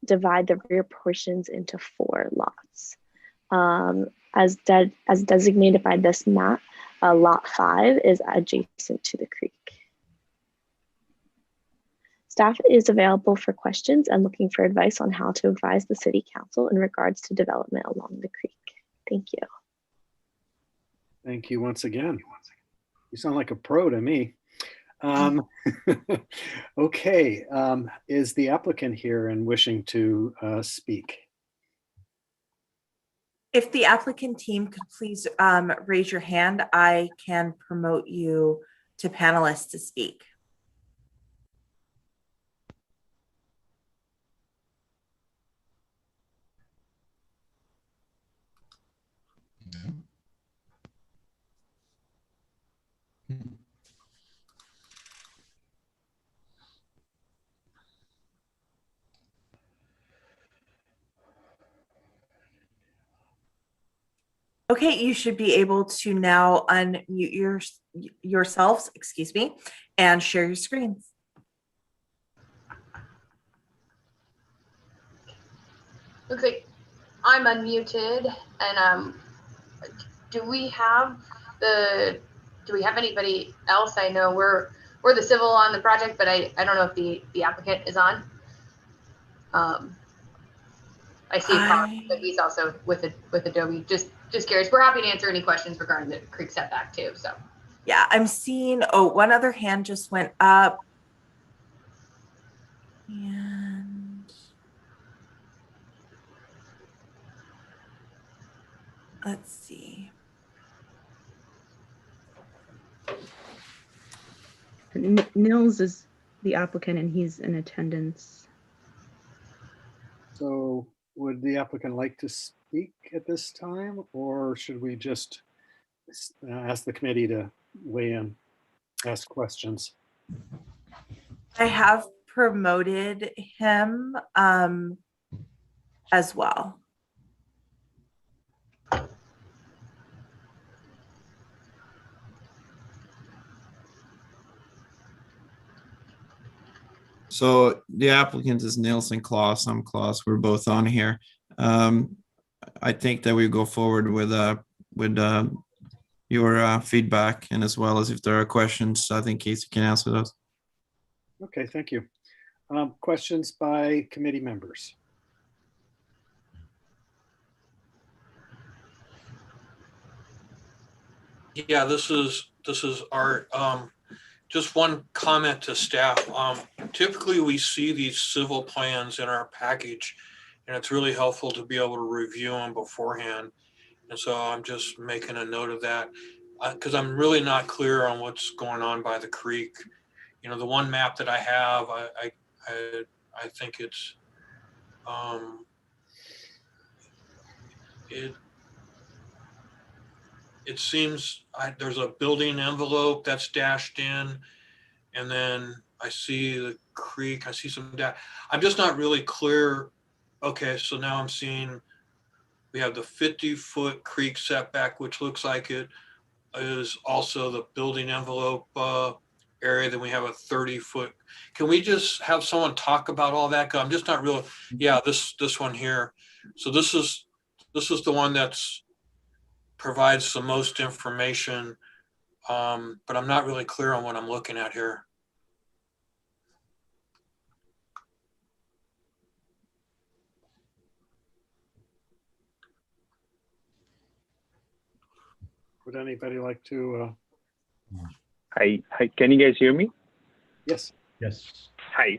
divide the rear portions into 4 lots. As designated by this map, lot 5 is adjacent to the creek. Staff is available for questions and looking for advice on how to advise the City Council in regards to development along the creek. Thank you. Thank you once again. You sound like a pro to me. Okay, is the applicant here and wishing to speak? If the applicant team could please raise your hand, I can promote you to panelists to speak. Okay, you should be able to now unmute yourselves, excuse me, and share your screens. Looks like I'm unmuted, and do we have anybody else? I know we're the civil on the project, but I don't know if the applicant is on. I see but he's also with Adobe. Just curious. We're happy to answer any questions regarding the creek setback too. So yeah, I'm seeing, oh, one other hand just went up. And let's see. Nils is the applicant and he's in attendance. So would the applicant like to speak at this time, or should we just ask the committee to weigh in, ask questions? I have promoted him as well. So the applicant is Nielsen Klaus. I'm Klaus. We're both on here. I think that we go forward with your feedback, and as well as if there are questions, I think Casey can answer those. Okay, thank you. Questions by committee members? Yeah, this is Art. Just one comment to staff. Typically we see these civil plans in our package, and it's really helpful to be able to review them beforehand. And so I'm just making a note of that because I'm really not clear on what's going on by the creek. You know, the one map that I have, I think it's it seems there's a building envelope that's dashed in, and then I see the creek. I see some I'm just not really clear. Okay, so now I'm seeing we have the 50-foot creek setback, which looks like it is also the building envelope area. Then we have a 30-foot. Can we just have someone talk about all that? Cause I'm just not real. Yeah, this one here. So this is the one that's provides the most information, but I'm not really clear on what I'm looking at here. Would anybody like to? Hi, can you guys hear me? Yes. Yes. Hi,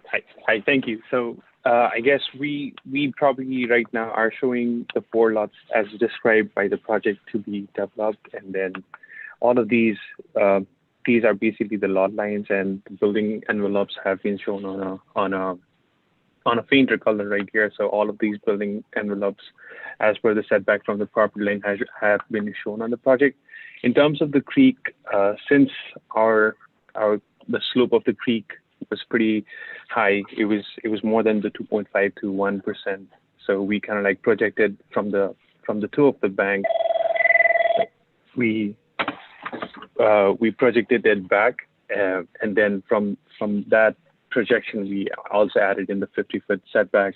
thank you. So I guess we probably right now are showing the 4 lots as described by the project to be developed, and then all of these are basically the lot lines, and the building envelopes have been shown on a fainter color right here. So all of these building envelopes, as per the setback from the property line, have been shown on the project. In terms of the creek, since the slope of the creek was pretty high, it was more than the 2.5 to 1%. So we kind of like projected from the toe of the bank. We projected it back, And then from that projection, we also added in the 50-foot setback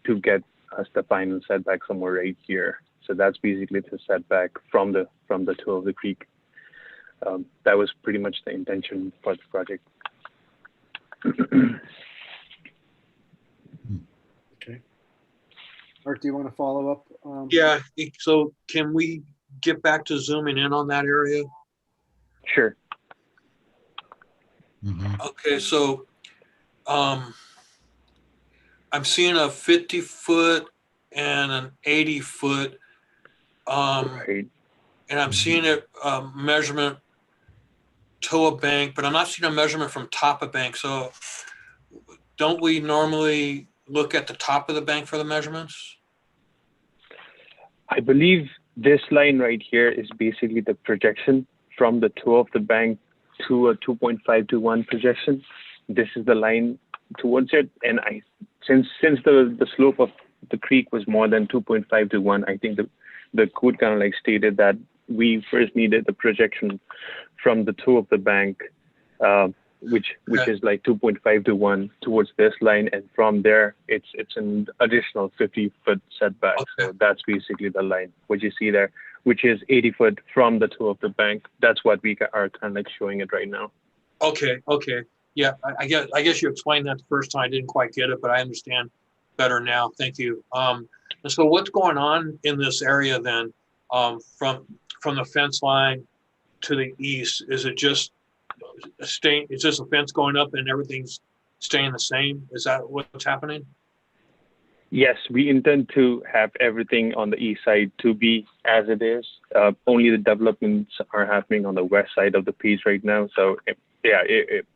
to get us the final setback somewhere right here. So that's basically the setback from the toe of the creek. That was pretty much the intention for the project. Okay. Art, do you want to follow up? Yeah, so can we get back to zooming in on that area? Sure. Okay, so I'm seeing a 50-foot and an 80-foot, Right. and I'm seeing a measurement toe of bank, but I'm not seeing a measurement from top of bank. So don't we normally look at the top of the bank for the measurements? I believe this line right here is basically the projection from the toe of the bank to a 2.5 to 1 projection. This is the line towards it. And since the slope of the creek was more than 2.5 to 1, I think the code kind of like stated that we first needed the projection from the toe of the bank, which is like 2.5 to 1 towards this line, and from there it's an additional 50-foot setback. So that's basically the line what you see there, which is 80 foot from the toe of the bank. That's what we are kind of like showing it right now. Okay. Yeah, I guess you explained that the first time. I didn't quite get it, but I understand better now. Thank you. And so what's going on in this area then, from the fence line to the east? Is it just is this a fence going up and everything's staying the same? Is that what's happening? Yes, we intend to have everything on the east side to be as it is. Only the developments are happening on the west side of the piece right now. So yeah,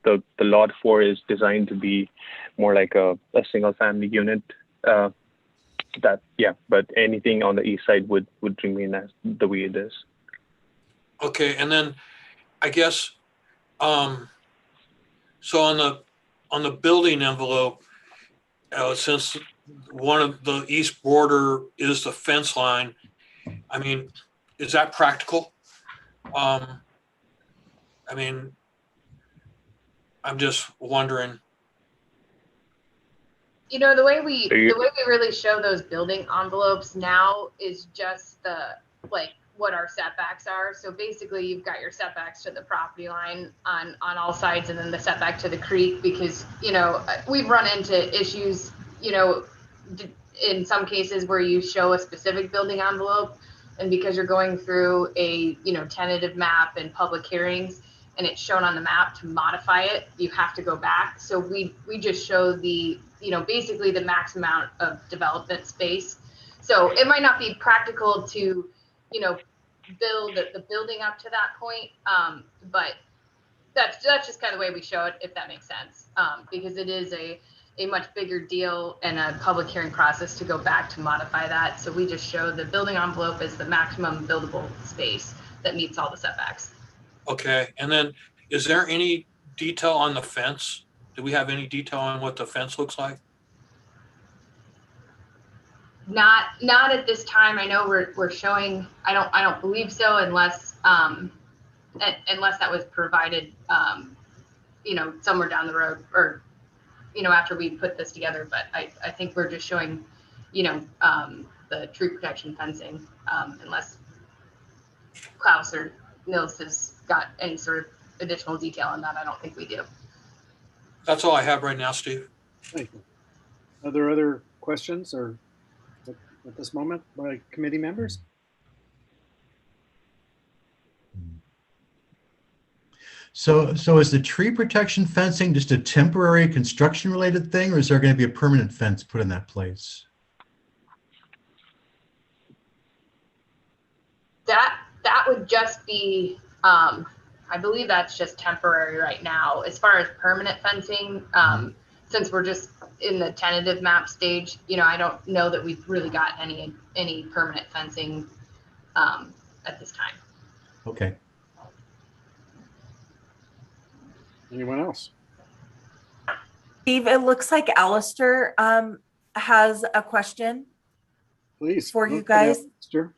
the lot 4 is designed to be more like a single family unit. But anything on the east side would remain as the way it is. Okay, and then I guess so on the building envelope, since one of the east border is the fence line, I mean, is that practical? I mean, I'm just wondering. You know, the way we really show those building envelopes now is just what our setbacks are. So basically you've got your setbacks to the property line on all sides, and then the setback to the creek, because, you know, we've run into issues, you know, in some cases where you show a specific building envelope, and because you're going through a, you know, tentative map and public hearings, and it's shown on the map, to modify it, you have to go back. So we just show the, you know, basically the max amount of development space. So it might not be practical to, you know, build the building up to that point, but that's just kind of the way we show it, if that makes sense, because it is a much bigger deal and a public hearing process to go back to modify that. So we just show the building envelope as the maximum buildable space that meets all the setbacks. Okay, and then is there any detail on the fence? Do we have any detail on what the fence looks like? Not at this time. I know we're showing. I don't believe so, unless that was provided, you know, somewhere down the road, or, you know, after we put this together. But I think we're just showing, you know, the tree protection fencing, unless Klaus or Nils has got any sort of additional detail on that. I don't think we do. That's all I have right now, Steve. Thank you. Are there other questions or at this moment by committee members? So is the tree protection fencing just a temporary construction related thing, or is there going to be a permanent fence put in that place? That would just be, I believe that's just temporary right now. As far as permanent fencing, since we're just in the tentative map stage, you know, I don't know that we've really got any permanent fencing at this time. Okay. Anyone else? Steve, it looks like Alistair has a question. Please. For you guys. Alistair.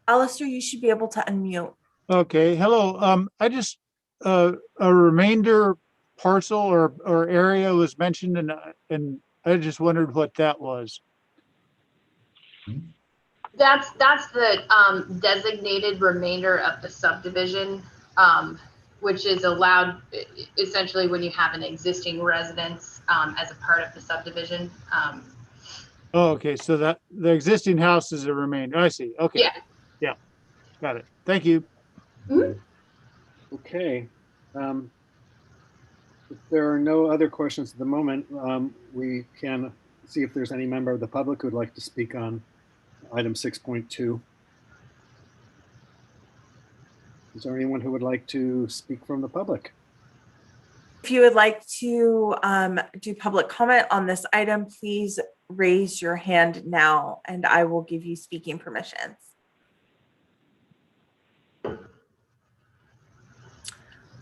Alistair, you should be able to unmute. Okay, hello. I just a remainder parcel or area was mentioned, and I just wondered what that was. That's the designated remainder of the subdivision, which is allowed essentially when you have an existing residence as a part of the subdivision. Oh, okay, so that the existing house is a remainder. I see. Okay. Yeah. Yeah. Got it. Thank you. Okay. If there are no other questions at the moment, we can see if there's any member of the public who'd like to speak on item 6.2. Is there anyone who would like to speak from the public? If you would like to do public comment on this item, please raise your hand now and I will give you speaking permissions.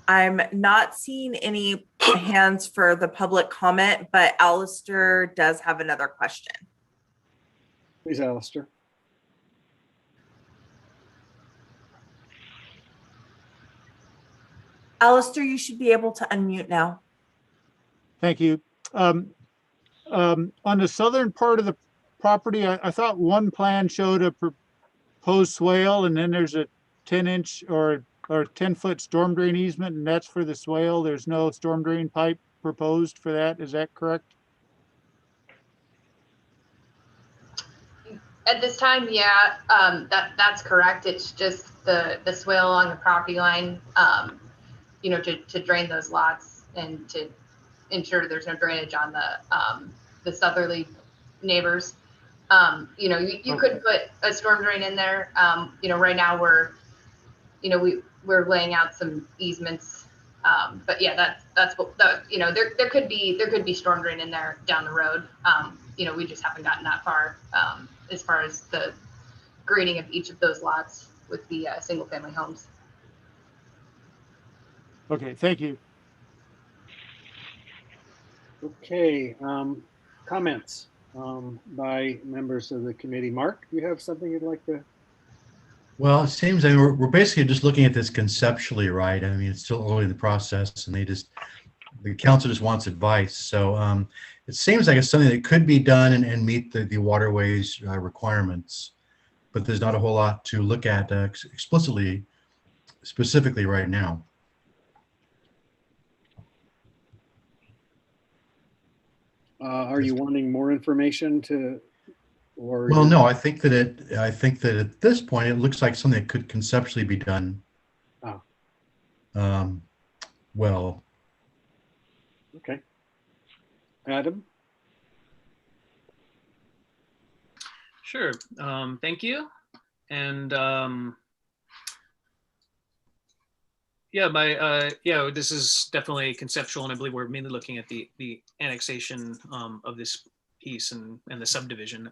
I'm not seeing any hands for the public comment, but Alistair does have another question. Please, Alistair. Alistair, you should be able to unmute now. Thank you. On the southern part of the property, I thought one plan showed a proposed swale, and then there's a 10-inch or 10-foot storm drain easement, and that's for the swale. There's no storm drain pipe proposed for that. Is that correct? At this time, yeah, that's correct. It's just the swale along the property line, you know, to drain those lots and to ensure there's no drainage on the southerly neighbors. You know, you could put a storm drain in there. You know, right now we're laying out some easements. But yeah, that's what you know, there could be storm drain in there down the road. You know, we just haven't gotten that far as far as the grading of each of those lots with the single family homes. Okay, thank you. Okay, comments by members of the committee. Mark, do you have something you'd like to? Well, it seems that we're basically just looking at this conceptually, right? I mean, it's still early in the process, and the council just wants advice. So it seems like it's something that could be done and meet the waterways requirements, but there's not a whole lot to look at specifically right now. Are you wanting more information to, or? Well, no, I think that at this point, it looks like something that could conceptually be done. Oh. Well. Okay. Adam? Sure. Thank you. And yeah, this is definitely conceptual, and I believe we're mainly looking at the annexation of this piece and the subdivision.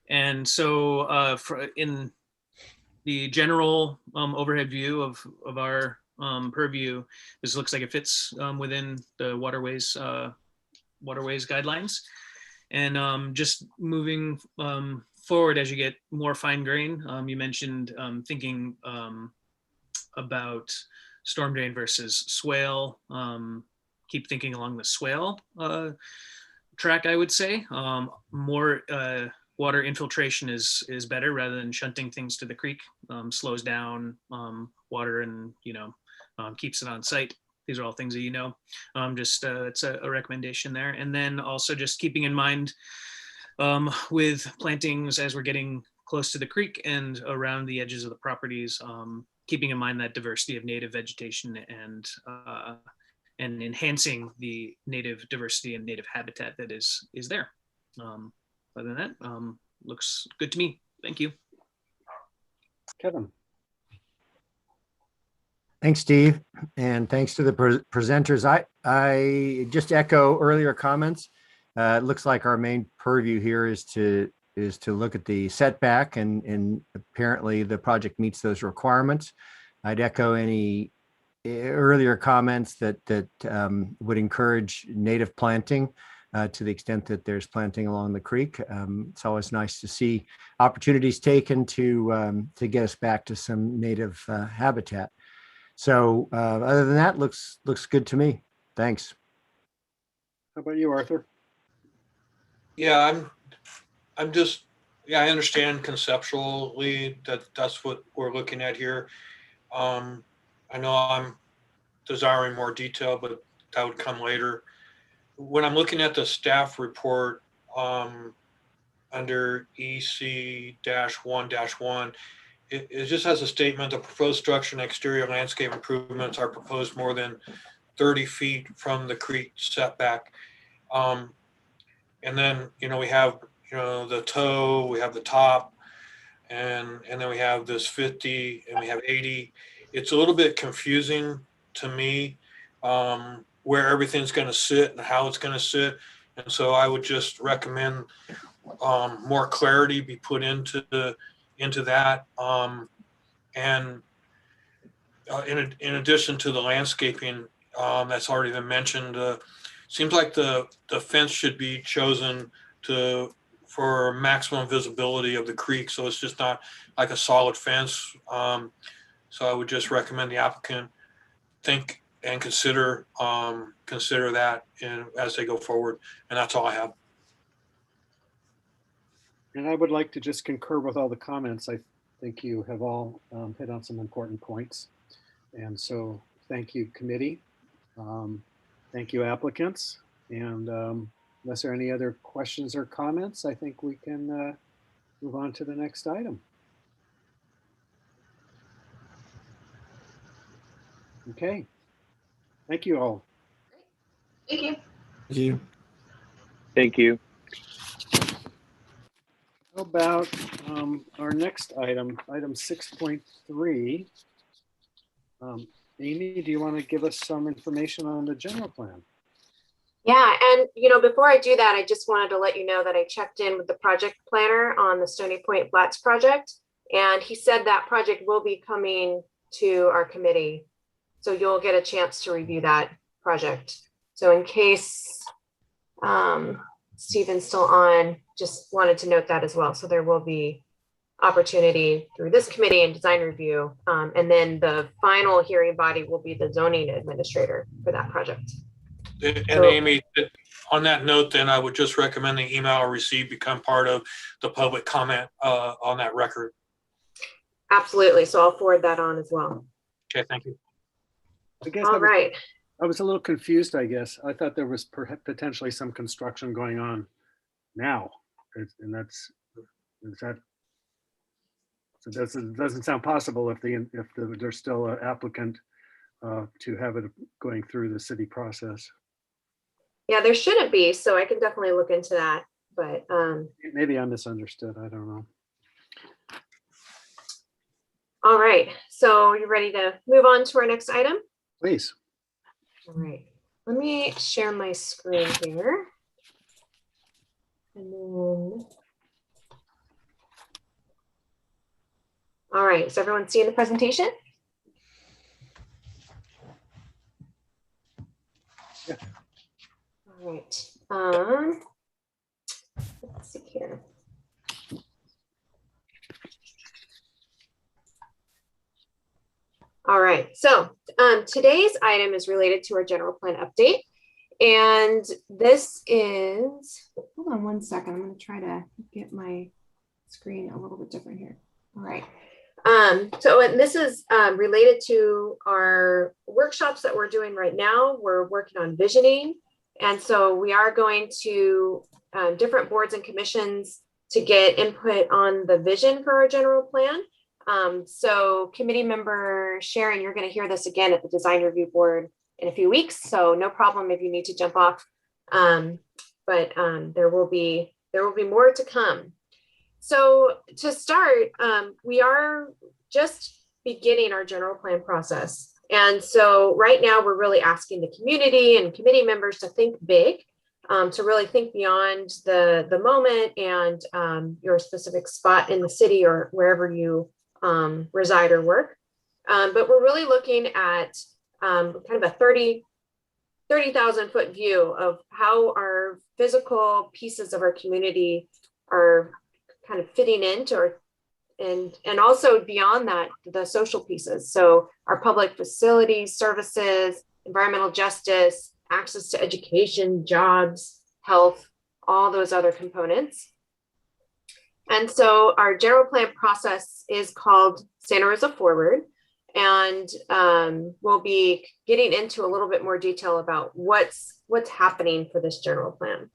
And so in the general overhead view of our purview, this looks like it fits within the waterways guidelines. And just moving forward as you get more fine grain, you mentioned thinking about storm drain versus swale. Keep thinking along the swale track, I would say. More water infiltration is better rather than shunting things to the creek. Slows down water and, you know, keeps it on site. These are all things that, you know, it's a recommendation there. And then also just keeping in mind with plantings as we're getting close to the creek and around the edges of the properties, keeping in mind that diversity of native vegetation and enhancing the native diversity and native habitat that is there. Other than that, looks good to me. Thank you. Kevin. Thanks, Steve, and thanks to the presenters. I just echo earlier comments. It looks like our main purview here is to look at the setback, and apparently the project meets those requirements. I'd echo any earlier comments that would encourage native planting to the extent that there's planting along the creek. It's always nice to see opportunities taken to get us back to some native habitat. So other than that, looks good to me. Thanks. How about you, Arthur? Yeah, I'm just, yeah, I understand conceptually that that's what we're looking at here. I know I'm desiring more detail, but that would come later. When I'm looking at the staff report, under EC-1-1, it just has a statement: the proposed structure and exterior landscape improvements are proposed more than 30 feet from the creek setback. And then, we have, the toe, we have the top, and then we have this 50 and we have 80. It's a little bit confusing to me, where everything's going to sit and how it's going to sit. And so I would just recommend more clarity be put into that. And in addition to the landscaping that's already been mentioned, seems like the fence should be chosen for maximum visibility of the creek, so it's just not like a solid fence. So I would just recommend the applicant think and consider that as they go forward. And that's all I have. And I would like to just concur with all the comments. I think you have all hit on some important points. And so thank you, committee. Thank you, applicants. And unless there are any other questions or comments, I think we can move on to the next item. Okay. Thank you all. Thank you. Thank you. Thank you. How about our next item, item 6.3. Amy, do you want to give us some information on the general plan? Yeah, and before I do that, I just wanted to let you know that I checked in with the project planner on the Stony Point Flats project, and he said that project will be coming to our committee. So you'll get a chance to review that project. So in case Stephen's still on, just wanted to note that as well. So there will be opportunity through this committee and design review. And then the final hearing body will be the zoning administrator for that project. And Amy, on that note, then I would just recommend the email received become part of the public comment on that record. Absolutely. So I'll forward that on as well. Okay, thank you. I guess All right. I was a little confused, I guess. I thought there was potentially some construction going on now. And that's, is that, so it doesn't sound possible if there's still an applicant to have it going through the city process. Yeah, there shouldn't be. So I can definitely look into that. But maybe I misunderstood. I don't know. All right. So you ready to move on to our next item? Please. All right. Let me share my screen here. And then. All right. Is everyone seeing the presentation? Yeah. All right. Let's see here. All right, so today's item is related to our general plan update. And this is, hold on one second, I'm gonna try to get my screen a little bit different here. All right, and this is related to our workshops that we're doing right now. We're working on visioning. And so we are going to different boards and commissions to get input on the vision for our general plan. So committee member Sharon, you're going to hear this again at the design review board in a few weeks. So no problem if you need to jump off. But there will be more to come. So to start, we are just beginning our general plan process. And so right now we're really asking the community and committee members to think big, to really think beyond the moment and your specific spot in the city or wherever you reside or work. But we're really looking at kind of a 30,000 foot view of how our physical pieces of our community are kind of fitting into and also beyond that, the social pieces. So our public facilities, services, environmental justice, access to education, jobs, health, all those other components. And so our general plan process is called Santa Rosa Forward. And we'll be getting into a little bit more detail about what's happening for this general plan.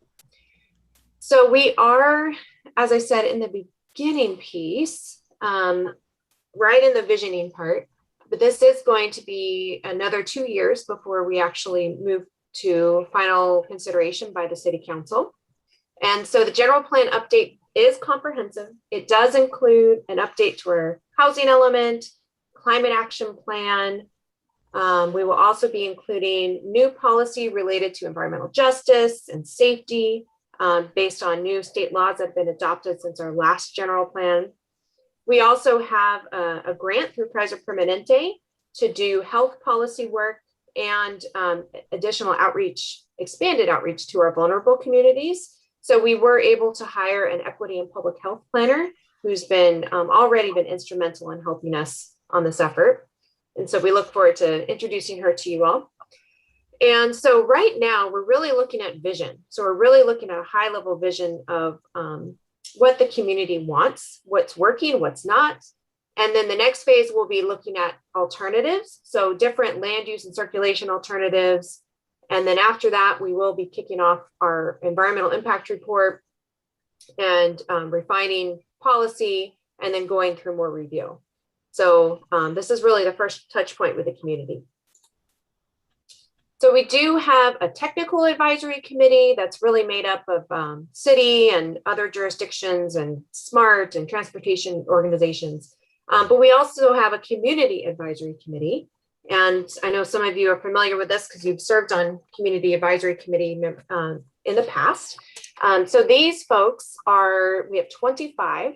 So we are, as I said in the beginning piece, right in the visioning part, but this is going to be another 2 years before we actually move to final consideration by the City Council. And so the general plan update is comprehensive. It does include an update to our housing element, climate action plan. We will also be including new policy related to environmental justice and safety based on new state laws that have been adopted since our last general plan. We also have a grant through Kaiser Permanente to do health policy work and additional outreach, expanded outreach to our vulnerable communities. So we were able to hire an equity and public health planner who's been already been instrumental in helping us on this effort. And so we look forward to introducing her to you all. And so right now we're really looking at vision. So we're really looking at a high level vision of what the community wants, what's working, what's not. And then the next phase we'll be looking at alternatives. So different land use and circulation alternatives. And then after that, we will be kicking off our environmental impact report and refining policy and then going through more review. So this is really the first touch point with the community. So we do have a technical advisory committee that's really made up of city and other jurisdictions and SMART and transportation organizations. But we also have a community advisory committee. And I know some of you are familiar with this because you've served on community advisory committee in the past. So these folks we have 25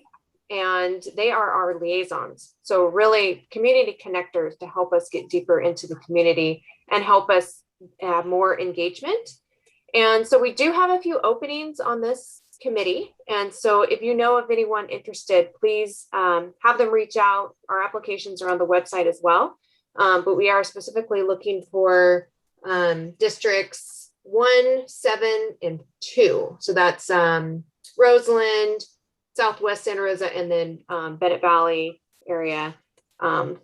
and they are our liaisons. So really community connectors to help us get deeper into the community and help us have more engagement. And so we do have a few openings on this committee. And so if you know of anyone interested, please have them reach out. Our applications are on the website as well. But we are specifically looking for districts 1, 7, and 2. So that's Roseland, Southwest Santa Rosa, and then Bennett Valley area.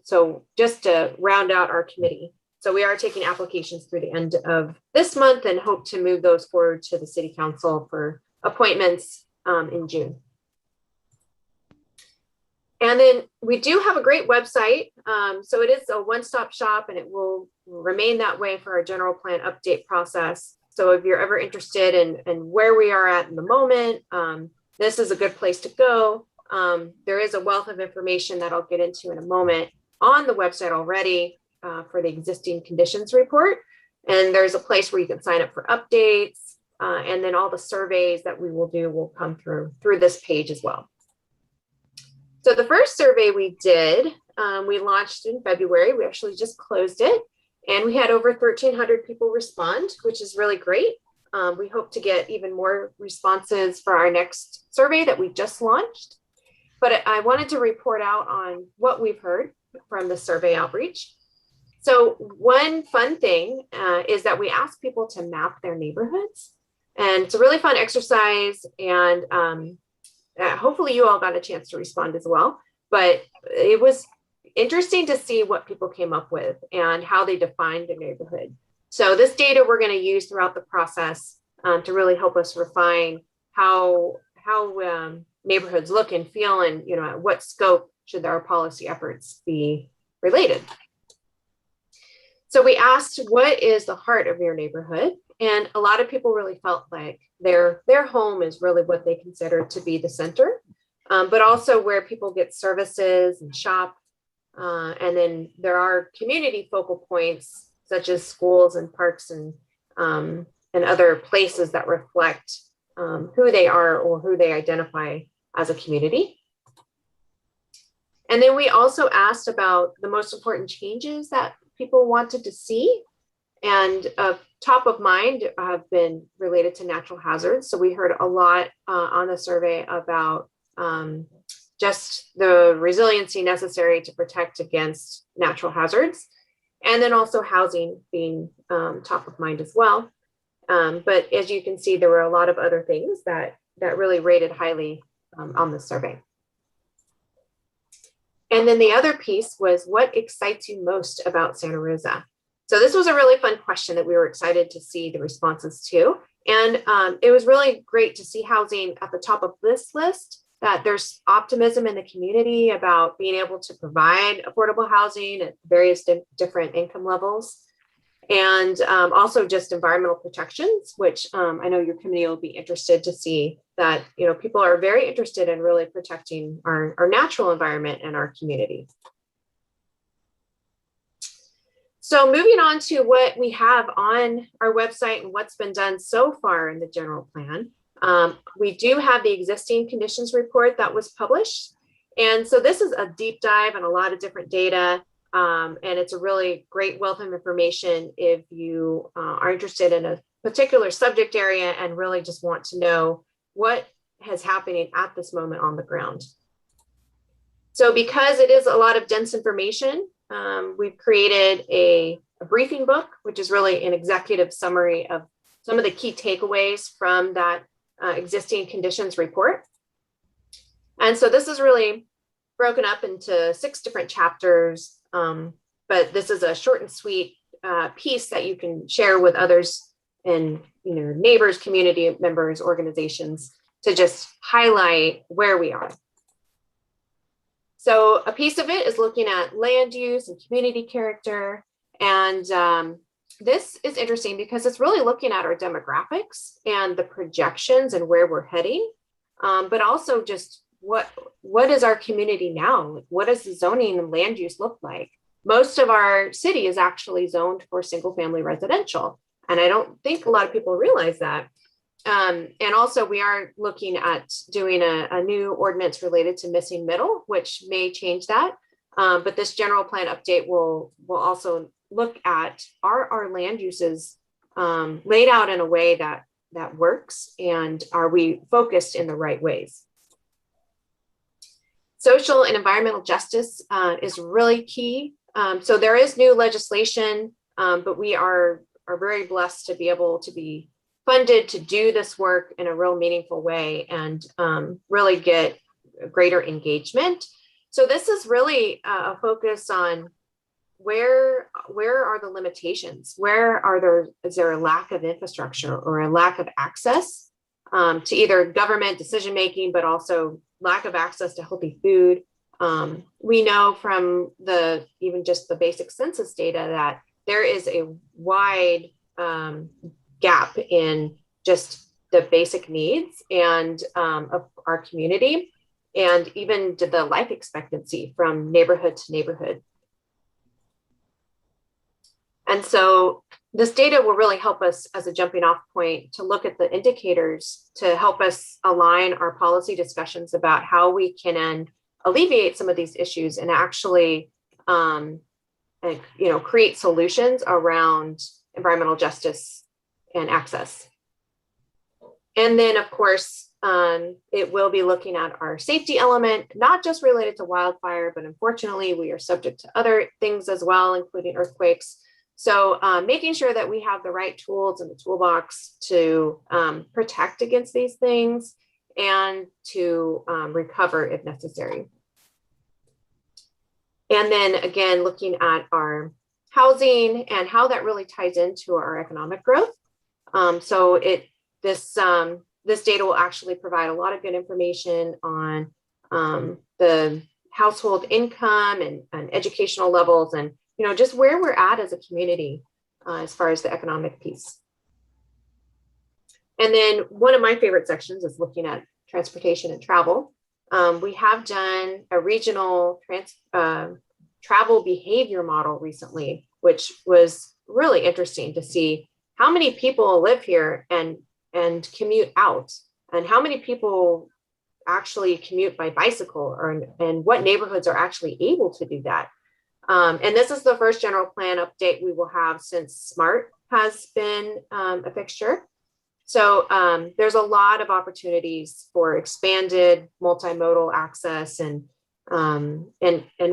So just to round out our committee. So we are taking applications through the end of this month and hope to move those forward to the City Council for appointments in June. And then we do have a great website. So it is a one-stop shop and it will remain that way for our general plan update process. So if you're ever interested in where we are at in the moment, this is a good place to go. There is a wealth of information that I'll get into in a moment on the website already for the existing conditions report. And there's a place where you can sign up for updates. And then all the surveys that we will do will come through this page as well. So the first survey we did, we launched in February. We actually just closed it and we had over 1,300 people respond, which is really great. We hope to get even more responses for our next survey that we just launched. But I wanted to report out on what we've heard from the survey outreach. So one fun thing is that we ask people to map their neighborhoods. And it's a really fun exercise. And hopefully you all got a chance to respond as well. But it was interesting to see what people came up with and how they defined their neighborhood. So this data we're going to use throughout the process to really help us refine how neighborhoods look and feel, and at what scope should our policy efforts be related. So we asked, what is the heart of your neighborhood? And a lot of people really felt like their home is really what they consider to be the center, but also where people get services and shop. And then there are community focal points such as schools and parks and other places that reflect who they are or who they identify as a community. And then we also asked about the most important changes that people wanted to see. And top of mind have been related to natural hazards. So we heard a lot on the survey about just the resiliency necessary to protect against natural hazards. And then also housing being top of mind as well. But as you can see, there were a lot of other things that really rated highly on the survey. And then the other piece was, what excites you most about Santa Rosa? So this was a really fun question that we were excited to see the responses to. And it was really great to see housing at the top of this list, that there's optimism in the community about being able to provide affordable housing at various different income levels. And also just environmental protections, which I know your committee will be interested to see that, you know, people are very interested in really protecting our natural environment and our community. So moving on to what we have on our website and what's been done so far in the general plan. We do have the existing conditions report that was published. And so this is a deep dive on a lot of different data. And it's a really great wealth of information if you are interested in a particular subject area and really just want to know what is happening at this moment on the ground. So because it is a lot of dense information, we've created a briefing book, which is really an executive summary of some of the key takeaways from that existing conditions report. And so this is really broken up into 6 different chapters, but this is a short and sweet piece that you can share with others and, you know, neighbors, community members, organizations, to just highlight where we are. So a piece of it is looking at land use and community character. And this is interesting because it's really looking at our demographics and the projections and where we're heading, but also just what is our community now? What does the zoning and land use look like? Most of our city is actually zoned for single family residential. And I don't think a lot of people realize that. And also we are looking at doing a new ordinance related to missing middle, which may change that. But this general plan update will also look at, are our land uses laid out in a way that works, and are we focused in the right ways? Social and environmental justice is really key. So there is new legislation, but we are very blessed to be able to be funded to do this work in a real meaningful way and really get greater engagement. So this is really a focus on where are the limitations? Is there a lack of infrastructure or a lack of access to either government decision-making, but also lack of access to healthy food. We know from even just the basic census data that there is a wide gap in just the basic needs and of our community, and even to the life expectancy from neighborhood to neighborhood. And so this data will really help us as a jumping off point to look at the indicators to help us align our policy discussions about how we can alleviate some of these issues and actually create solutions around environmental justice and access. And then, of course, it will be looking at our safety element, not just related to wildfire, but unfortunately, we are subject to other things as well, including earthquakes. So making sure that we have the right tools in the toolbox to protect against these things and to recover if necessary. And then again, looking at our housing and how that really ties into our economic growth. So this data will actually provide a lot of good information on the household income and educational levels, and just where we're at as a community as far as the economic piece. And then one of my favorite sections is looking at transportation and travel. We have done a regional travel behavior model recently, which was really interesting to see how many people live here and commute out, and how many people actually commute by bicycle, and what neighborhoods are actually able to do that. And this is the first general plan update we will have since SMART has been a fixture. So there's a lot of opportunities for expanded multimodal access and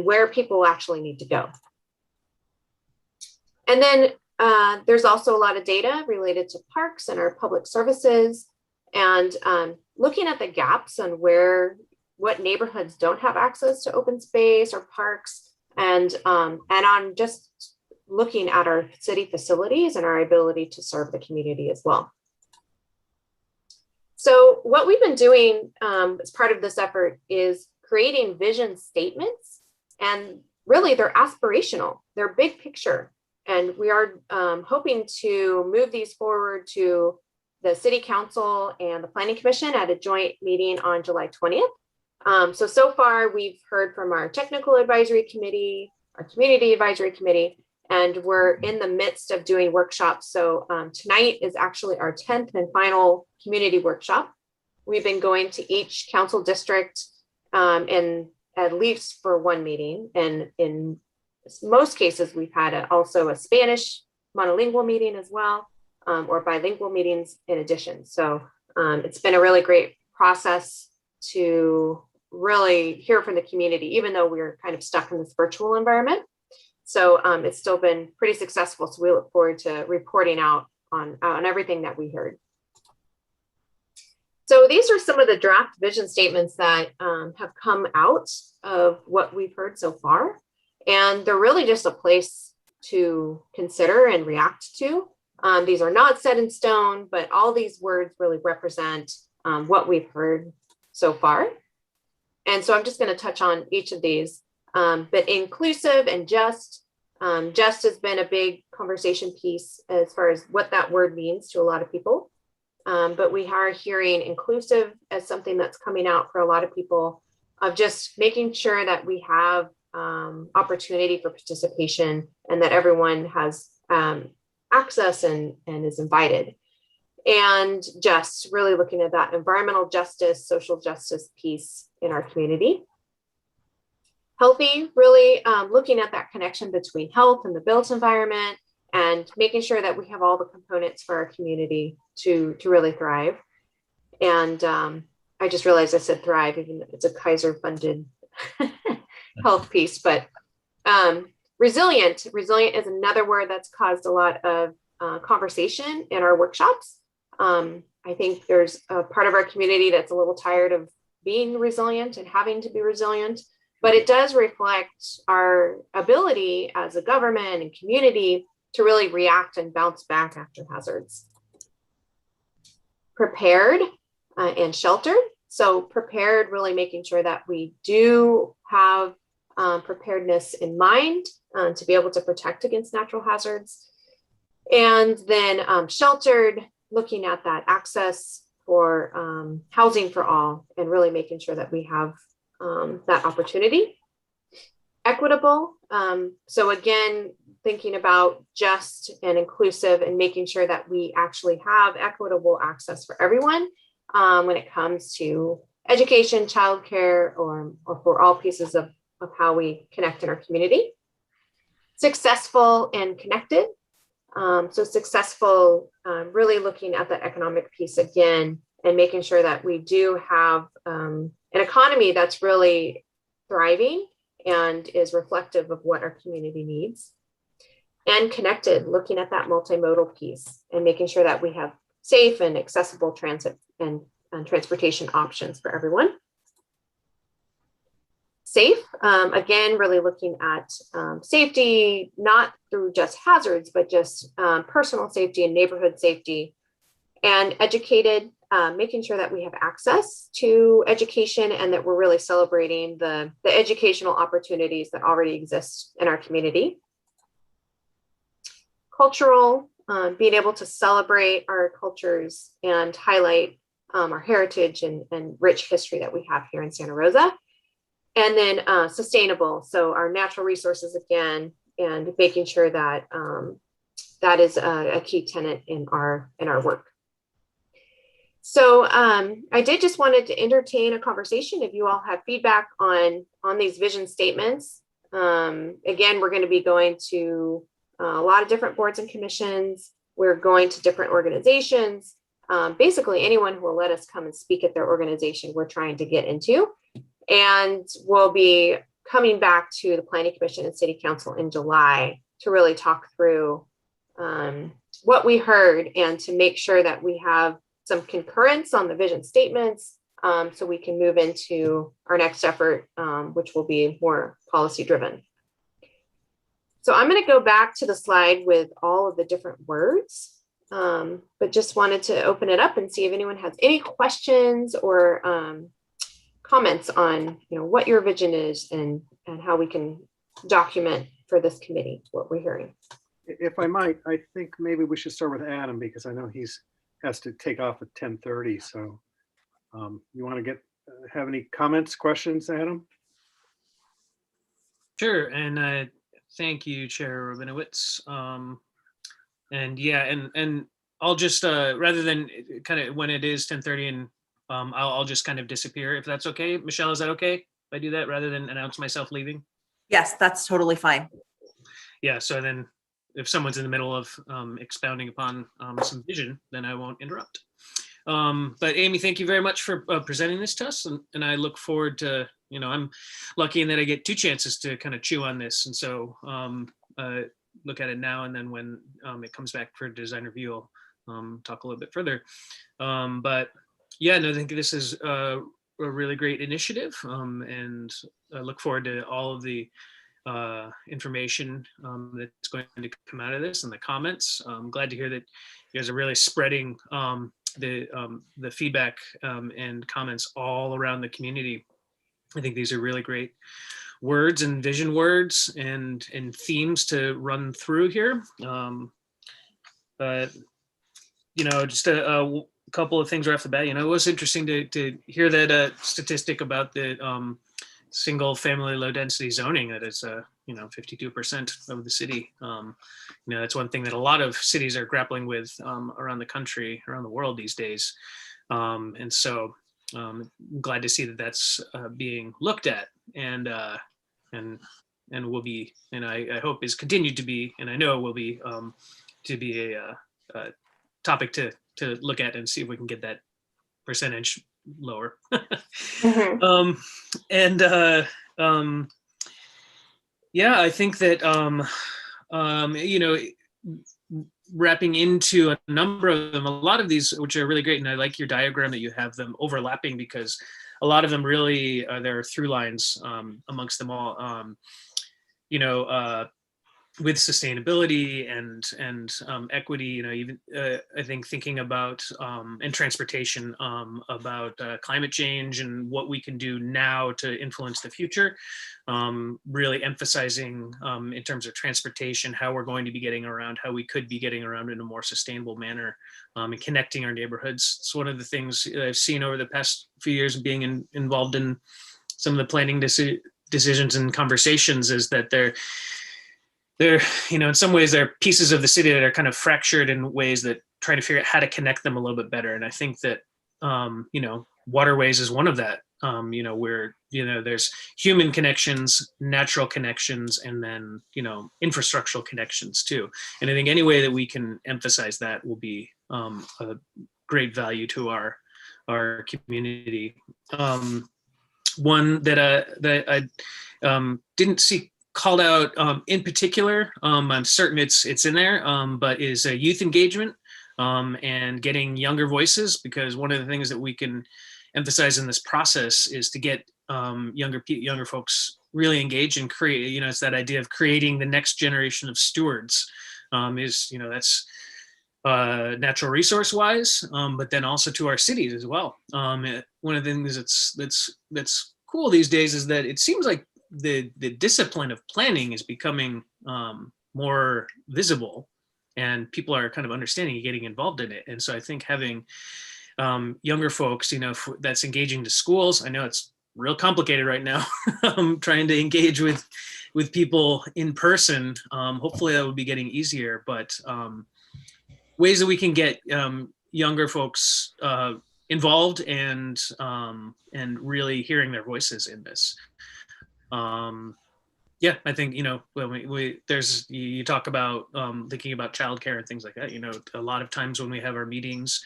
where people actually need to go. And then there's also a lot of data related to parks and our public services, and looking at the gaps on what neighborhoods don't have access to open space or parks, and on just looking at our city facilities and our ability to serve the community as well. So what we've been doing as part of this effort is creating vision statements, and really they're aspirational, they're big picture. And we are hoping to move these forward to the City Council and the Planning Commission at a joint meeting on July 20th. So far we've heard from our Technical Advisory Committee, our Community Advisory Committee, and we're in the midst of doing workshops. So tonight is actually our 10th and final community workshop. We've been going to each council district and at least for one meeting. And in most cases, we've had also a Spanish monolingual meeting as well, or bilingual meetings in addition. So it's been a really great process to really hear from the community, even though we're kind of stuck in this virtual environment. So it's still been pretty successful. So we look forward to reporting out on everything that we heard. So these are some of the draft vision statements that have come out of what we've heard so far. And they're really just a place to consider and react to. These are not set in stone, but all these words really represent what we've heard so far. And so I'm just going to touch on each of these. But inclusive and just has been a big conversation piece as far as what that word means to a lot of people. But we are hearing inclusive as something that's coming out for a lot of people, of just making sure that we have opportunity for participation and that everyone has access and is invited. And just really looking at that environmental justice, social justice piece in our community. Healthy, really looking at that connection between health and the built environment, and making sure that we have all the components for our community to really thrive. And I just realized I said thrive, even though it's a Kaiser funded health piece, but resilient is another word that's caused a lot of conversation in our workshops. I think there's a part of our community that's a little tired of being resilient and having to be resilient, but it does reflect our ability as a government and community to really react and bounce back after hazards. Prepared and sheltered. So prepared, really making sure that we do have preparedness in mind to be able to protect against natural hazards. And then sheltered, looking at that access for housing for all, and really making sure that we have that opportunity. Equitable. So again, thinking about just and inclusive and making sure that we actually have equitable access for everyone when it comes to education, childcare, or for all pieces of how we connect in our community. Successful and connected. So successful, really looking at that economic piece again and making sure that we do have an economy that's really thriving and is reflective of what our community needs. And connected, looking at that multimodal piece and making sure that we have safe and accessible transit and transportation options for everyone. Safe, again, really looking at safety, not through just hazards, but just personal safety and neighborhood safety. And educated, making sure that we have access to education and that we're really celebrating the educational opportunities that already exist in our community. Cultural, being able to celebrate our cultures and highlight our heritage and rich history that we have here in Santa Rosa. And then sustainable, so our natural resources again, and making sure that that is a key tenet in our work. So I did just wanted to entertain a conversation if you all have feedback on these vision statements. Again, we're going to be going to a lot of different boards and commissions. We're going to different organizations. basically anyone who will let us come and speak at their organization we're trying to get into. And we'll be coming back to the Planning Commission and City Council in July to really talk through what we heard and to make sure that we have some concurrence on the vision statements, so we can move into our next effort, which will be more policy driven. So I'm going to go back to the slide with all of the different words, but just wanted to open it up and see if anyone has any questions or comments on, what your vision is and how we can document for this committee what we're hearing. If I might, I think maybe we should start with Adam, because I know has to take off at 10:30. So you want to have any comments, questions, Adam? Sure, and thank you, Chair Rabinowitz. And yeah, and I'll just rather than kind of when it is 10:30, and I'll just kind of disappear if that's okay. Michelle, is that okay if I do that rather than announce myself leaving? Yes, that's totally fine. Yeah, so then if someone's in the middle of expounding upon some vision, then I won't interrupt. But Amy, thank you very much for presenting this to us. And I look forward to, I'm lucky in that I get 2 chances to kind of chew on this. And so look at it now, and then when it comes back for design review, I'll talk a little bit further. But yeah, no, I think this is a really great initiative, and I look forward to all of the information that's going to come out of this and the comments. I'm glad to hear that you guys are really spreading the feedback and comments all around the community. I think these are really great words and vision words and themes to run through here. But just a couple of things right off the bat. It was interesting to hear that statistic about the single family low density zoning, that is 52% of the city. That's one thing that a lot of cities are grappling with around the country, around the world these days. And so I'm glad to see that that's being looked at and will be, and I hope is continued to be, and I know will be to be a topic to look at and see if we can get that percentage lower. Yeah, I think that wrapping into a number of them, a lot of these, which are really great, and I like your diagram that you have them overlapping, because a lot of them really there are through lines amongst them all. With sustainability and equity, even I think thinking about and transportation, about climate change and what we can do now to influence the future, really emphasizing in terms of transportation, how we're going to be getting around, how we could be getting around in a more sustainable manner, and connecting our neighborhoods. It's one of the things I've seen over the past few years being involved in some of the planning decisions and conversations, is that they're, in some ways, there are pieces of the city that are kind of fractured in ways that trying to figure out how to connect them a little bit better. And I think that, Waterways is one of that, where, there's human connections, natural connections, and then, infrastructural connections too. And I think any way that we can emphasize that will be a great value to our community. One that I didn't see called out in particular, I'm certain it's in there, but is youth engagement and getting younger voices, because one of the things that we can emphasize in this process is to get younger folks really engaged and create, it's that idea of creating the next generation of stewards, that's natural resource wise, but then also to our cities as well. One of the things that's cool these days is that it seems like the discipline of planning is becoming more visible, and people are kind of understanding and getting involved in it. And so I think having younger folks, that's engaging to schools. I know it's real complicated right now, trying to engage with people in person. Hopefully that will be getting easier, but ways that we can get younger folks involved and really hearing their voices in this. Yeah, I think, when you talk about thinking about childcare and things like that, a lot of times when we have our meetings,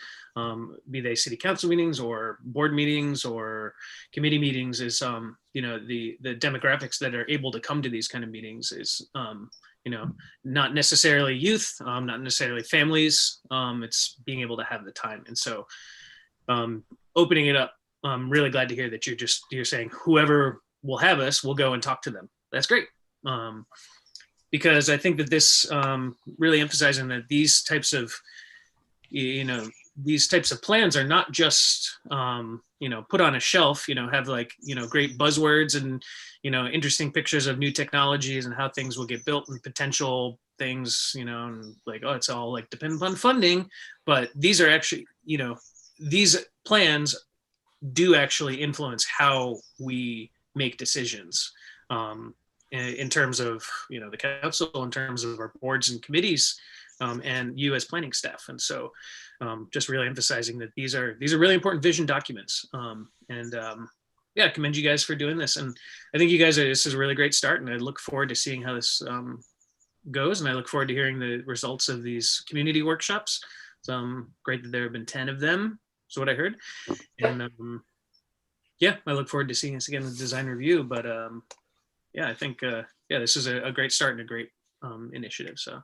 be they city council meetings or board meetings or committee meetings, is the demographics that are able to come to these kind of meetings is not necessarily youth, not necessarily families. It's being able to have the time. And so opening it up, I'm really glad to hear that you're saying whoever will have us, we'll go and talk to them. That's great. Because I think that this really emphasizing that these types of plans are not just put on a shelf, have great buzzwords and interesting pictures of new technologies and how things will get built and potential things, and it's all dependent on funding. But these are actually, these plans do actually influence how we make decisions in terms of the council, in terms of our boards and committees, and you as planning staff. And so just really emphasizing that these are really important vision documents. I commend you guys for doing this. And I think this is a really great start, and I look forward to seeing how this goes. And I look forward to hearing the results of these community workshops. It's great that there have been 10 of them, is what I heard. And I look forward to seeing this again with design review. But I think this is a great start and a great initiative. So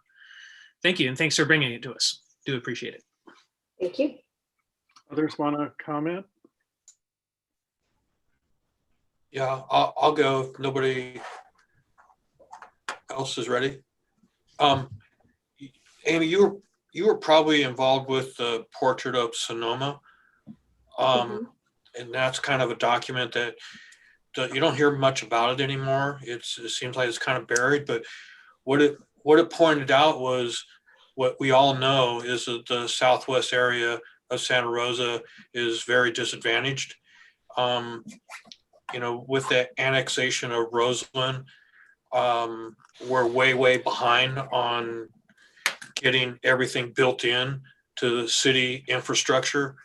thank you, and thanks for bringing it to us. Do appreciate it. Thank you. Others want to comment? Yeah, I'll go if nobody else is ready. Amy, you were probably involved with the Portrait of Sonoma. And that's kind of a document that you don't hear much about it anymore. It seems like it's kind of buried, but what it pointed out was what we all know is that the southwest area of Santa Rosa is very disadvantaged. With the annexation of Roseland, we're way behind on getting everything built in to the city infrastructure.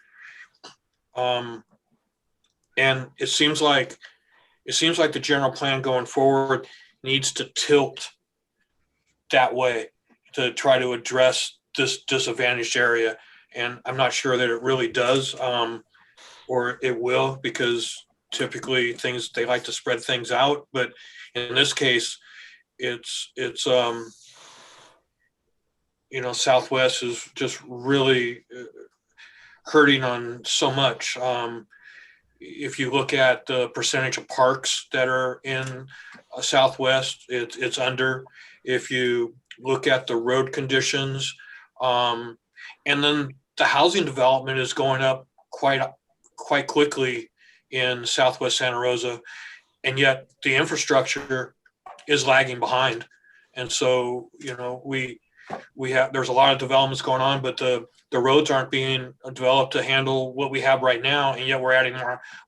And it seems like the general plan going forward needs to tilt that way to try to address this disadvantaged area. And I'm not sure that it really does, or it will, because typically they like to spread things out. But in this case, it's Southwest is just really hurting on so much. If you look at the percentage of parks that are in Southwest, it's under. If you look at the road conditions, and then the housing development is going up quite quickly in Southwest Santa Rosa, and yet the infrastructure is lagging behind. And so, there's a lot of developments going on, but the roads aren't being developed to handle what we have right now, and yet we're adding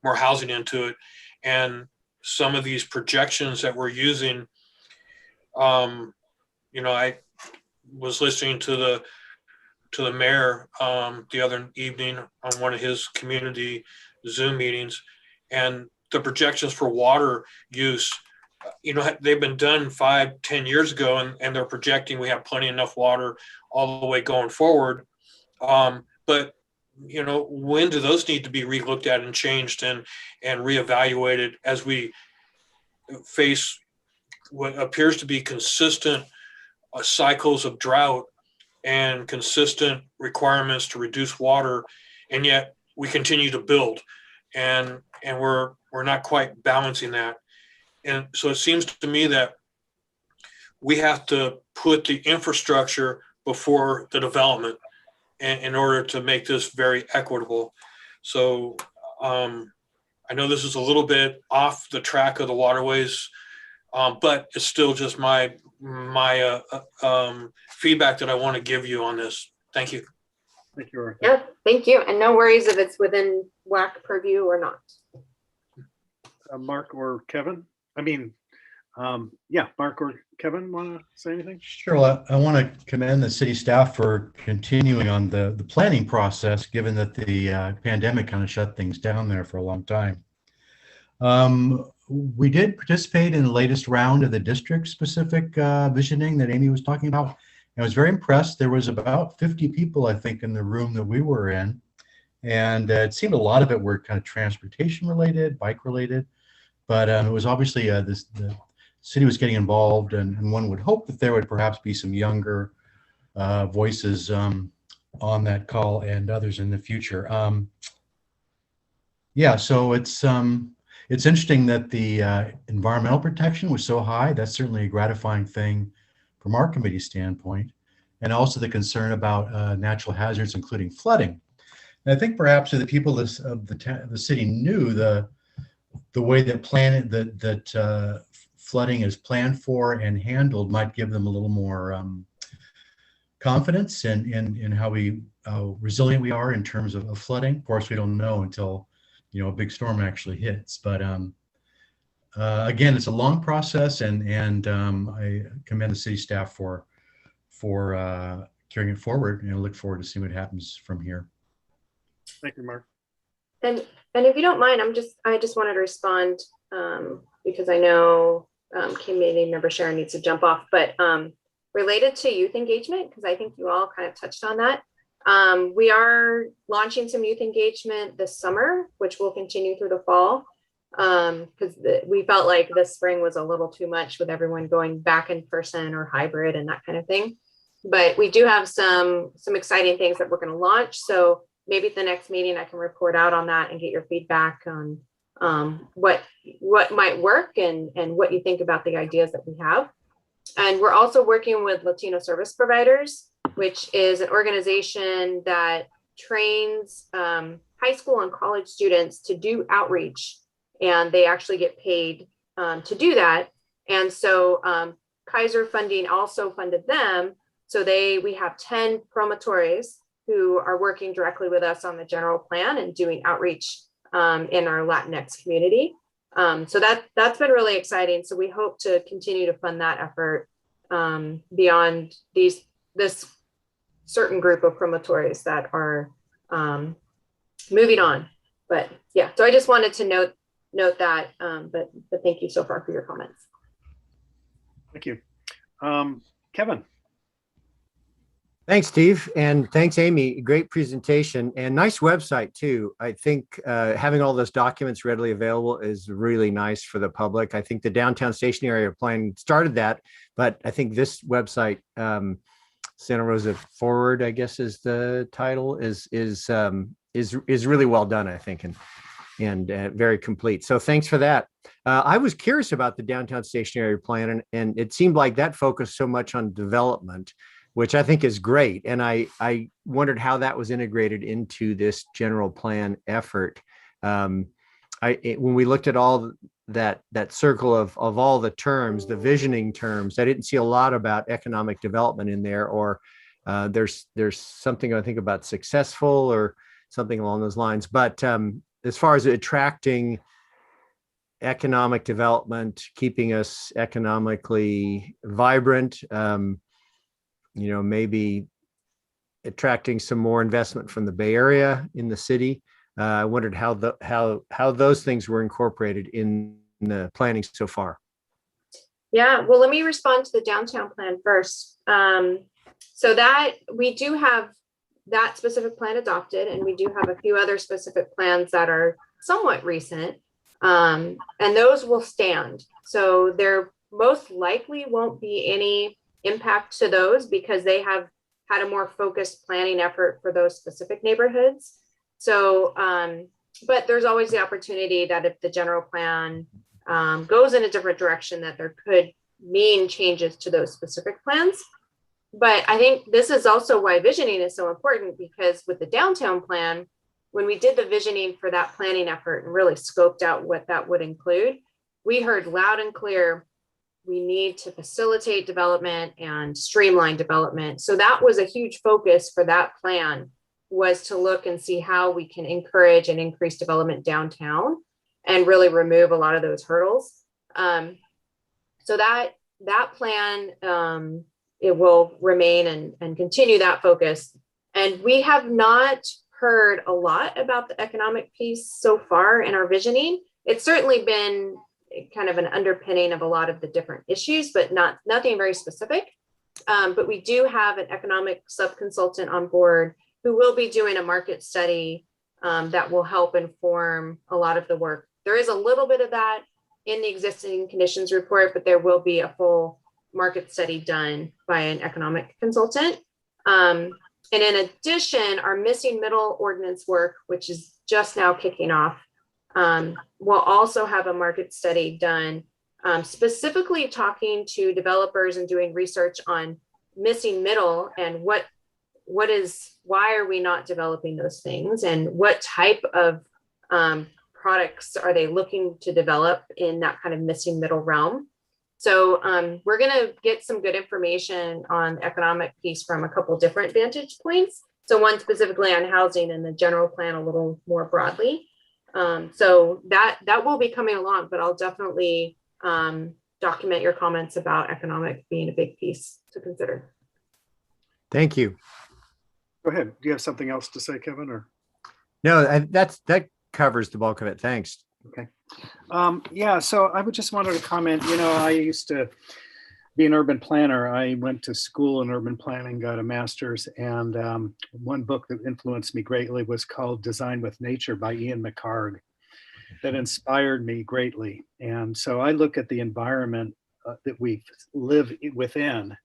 more housing into it. And some of these projections that we're using, I was listening to the mayor the other evening on one of his community Zoom meetings, and the projections for water use, they've been done 5-10 years ago, and they're projecting we have plenty enough water all the way going forward. But when do those need to be relooked at and changed and reevaluated as we face what appears to be consistent cycles of drought and consistent requirements to reduce water, and yet we continue to build, and we're not quite balancing that. And so it seems to me that we have to put the infrastructure before the development in order to make this very equitable. So I know this is a little bit off the track of the waterways, but it's still just my feedback that I want to give you on this. Thank you. Thank you, Arthur. Yeah, thank you. And no worries if it's within WAC purview or not. Mark or Kevin? Mark or Kevin want to say anything? Sure. Well, I want to commend the city staff for continuing on the planning process, given that the pandemic kind of shut things down there for a long time. We did participate in the latest round of the district-specific visioning that Amy was talking about. I was very impressed. There was about 50 people, I think, in the room that we were in. And it seemed a lot of it were kind of transportation related, bike related, but it was obviously the city was getting involved, and one would hope that there would perhaps be some younger voices on that call and others in the future. Yeah, so it's interesting that the environmental protection was so high. That's certainly a gratifying thing from our committee standpoint, and also the concern about natural hazards, including flooding. And I think perhaps if the people of the city knew the way that flooding is planned for and handled might give them a little more confidence in how resilient we are in terms of flooding. Of course, we don't know until a big storm actually hits. But again, it's a long process, and I commend the city staff for carrying it forward, and I look forward to seeing what happens from here. Thank you, Mark. And if you don't mind, I just wanted to respond because I know committee member Sharon needs to jump off, but related to youth engagement, because I think you all kind of touched on that. We are launching some youth engagement this summer, which will continue through the fall, because we felt like this spring was a little too much with everyone going back in person or hybrid and that kind of thing. But we do have some exciting things that we're going to launch. So maybe at the next meeting, I can report out on that and get your feedback on what might work and what you think about the ideas that we have. And we're also working with Latino Service Providers, which is an organization that trains high school and college students to do outreach, and they actually get paid to do that. And so Kaiser Funding also funded them. So we have 10 promotores who are working directly with us on the general plan and doing outreach in our Latinx community. So that's been really exciting. So we hope to continue to fund that effort beyond this certain group of promotores that are moving on. But yeah, so I just wanted to note that, but thank you so far for your comments. Thank you. Kevin. Thanks, Steve. And thanks, Amy. Great presentation and nice website too. I think having all those documents readily available is really nice for the public. I think the downtown station area plan started that, but I think this website, Santa Rosa Forward, I guess is the title, is really well done, I think, and very complete. So thanks for that. I was curious about the downtown station area plan, and it seemed like that focused so much on development, which I think is great. And I wondered how that was integrated into this general plan effort. When we looked at all that circle of all the terms, the visioning terms, I didn't see a lot about economic development in there, or there's something I think about successful or something along those lines. But as far as attracting economic development, keeping us economically vibrant, maybe attracting some more investment from the Bay Area in the city. I wondered how those things were incorporated in the planning so far. Yeah, well, let me respond to the downtown plan first. So that we do have that specific plan adopted, and we do have a few other specific plans that are somewhat recent, and those will stand. So there most likely won't be any impact to those because they have had a more focused planning effort for those specific neighborhoods. So, but there's always the opportunity that if the general plan goes in a different direction, that there could mean changes to those specific plans. But I think this is also why visioning is so important, because with the downtown plan, when we did the visioning for that planning effort and really scoped out what that would include, we heard loud and clear, we need to facilitate development and streamline development. So that was a huge focus for that plan, was to look and see how we can encourage and increase development downtown and really remove a lot of those hurdles. So that plan, it will remain and continue that focus. And we have not heard a lot about the economic piece so far in our visioning. It's certainly been kind of an underpinning of a lot of the different issues, but nothing very specific. But we do have an economic sub-consultant on board who will be doing a market study that will help inform a lot of the work. There is a little bit of that in the existing conditions report, but there will be a full market study done by an economic consultant. And in addition, our missing middle ordinance work, which is just now kicking off, will also have a market study done, specifically talking to developers and doing research on missing middle and why are we not developing those things, and what type of products are they looking to develop in that kind of missing middle realm. So we're going to get some good information on the economic piece from a couple different vantage points. So one specifically on housing and the general plan a little more broadly. So that will be coming along, but I'll definitely document your comments about economic being a big piece to consider. Thank you. Go ahead. Do you have something else to say, Kevin? Or No, that covers the bulk of it. Thanks. okay. Yeah, so I would just wanted to comment, I used to be an urban planner. I went to school in urban planning, got a master's, and one book that influenced me greatly was called Design with Nature by Ian McHarg. That inspired me greatly. And so I look at the environment that we live within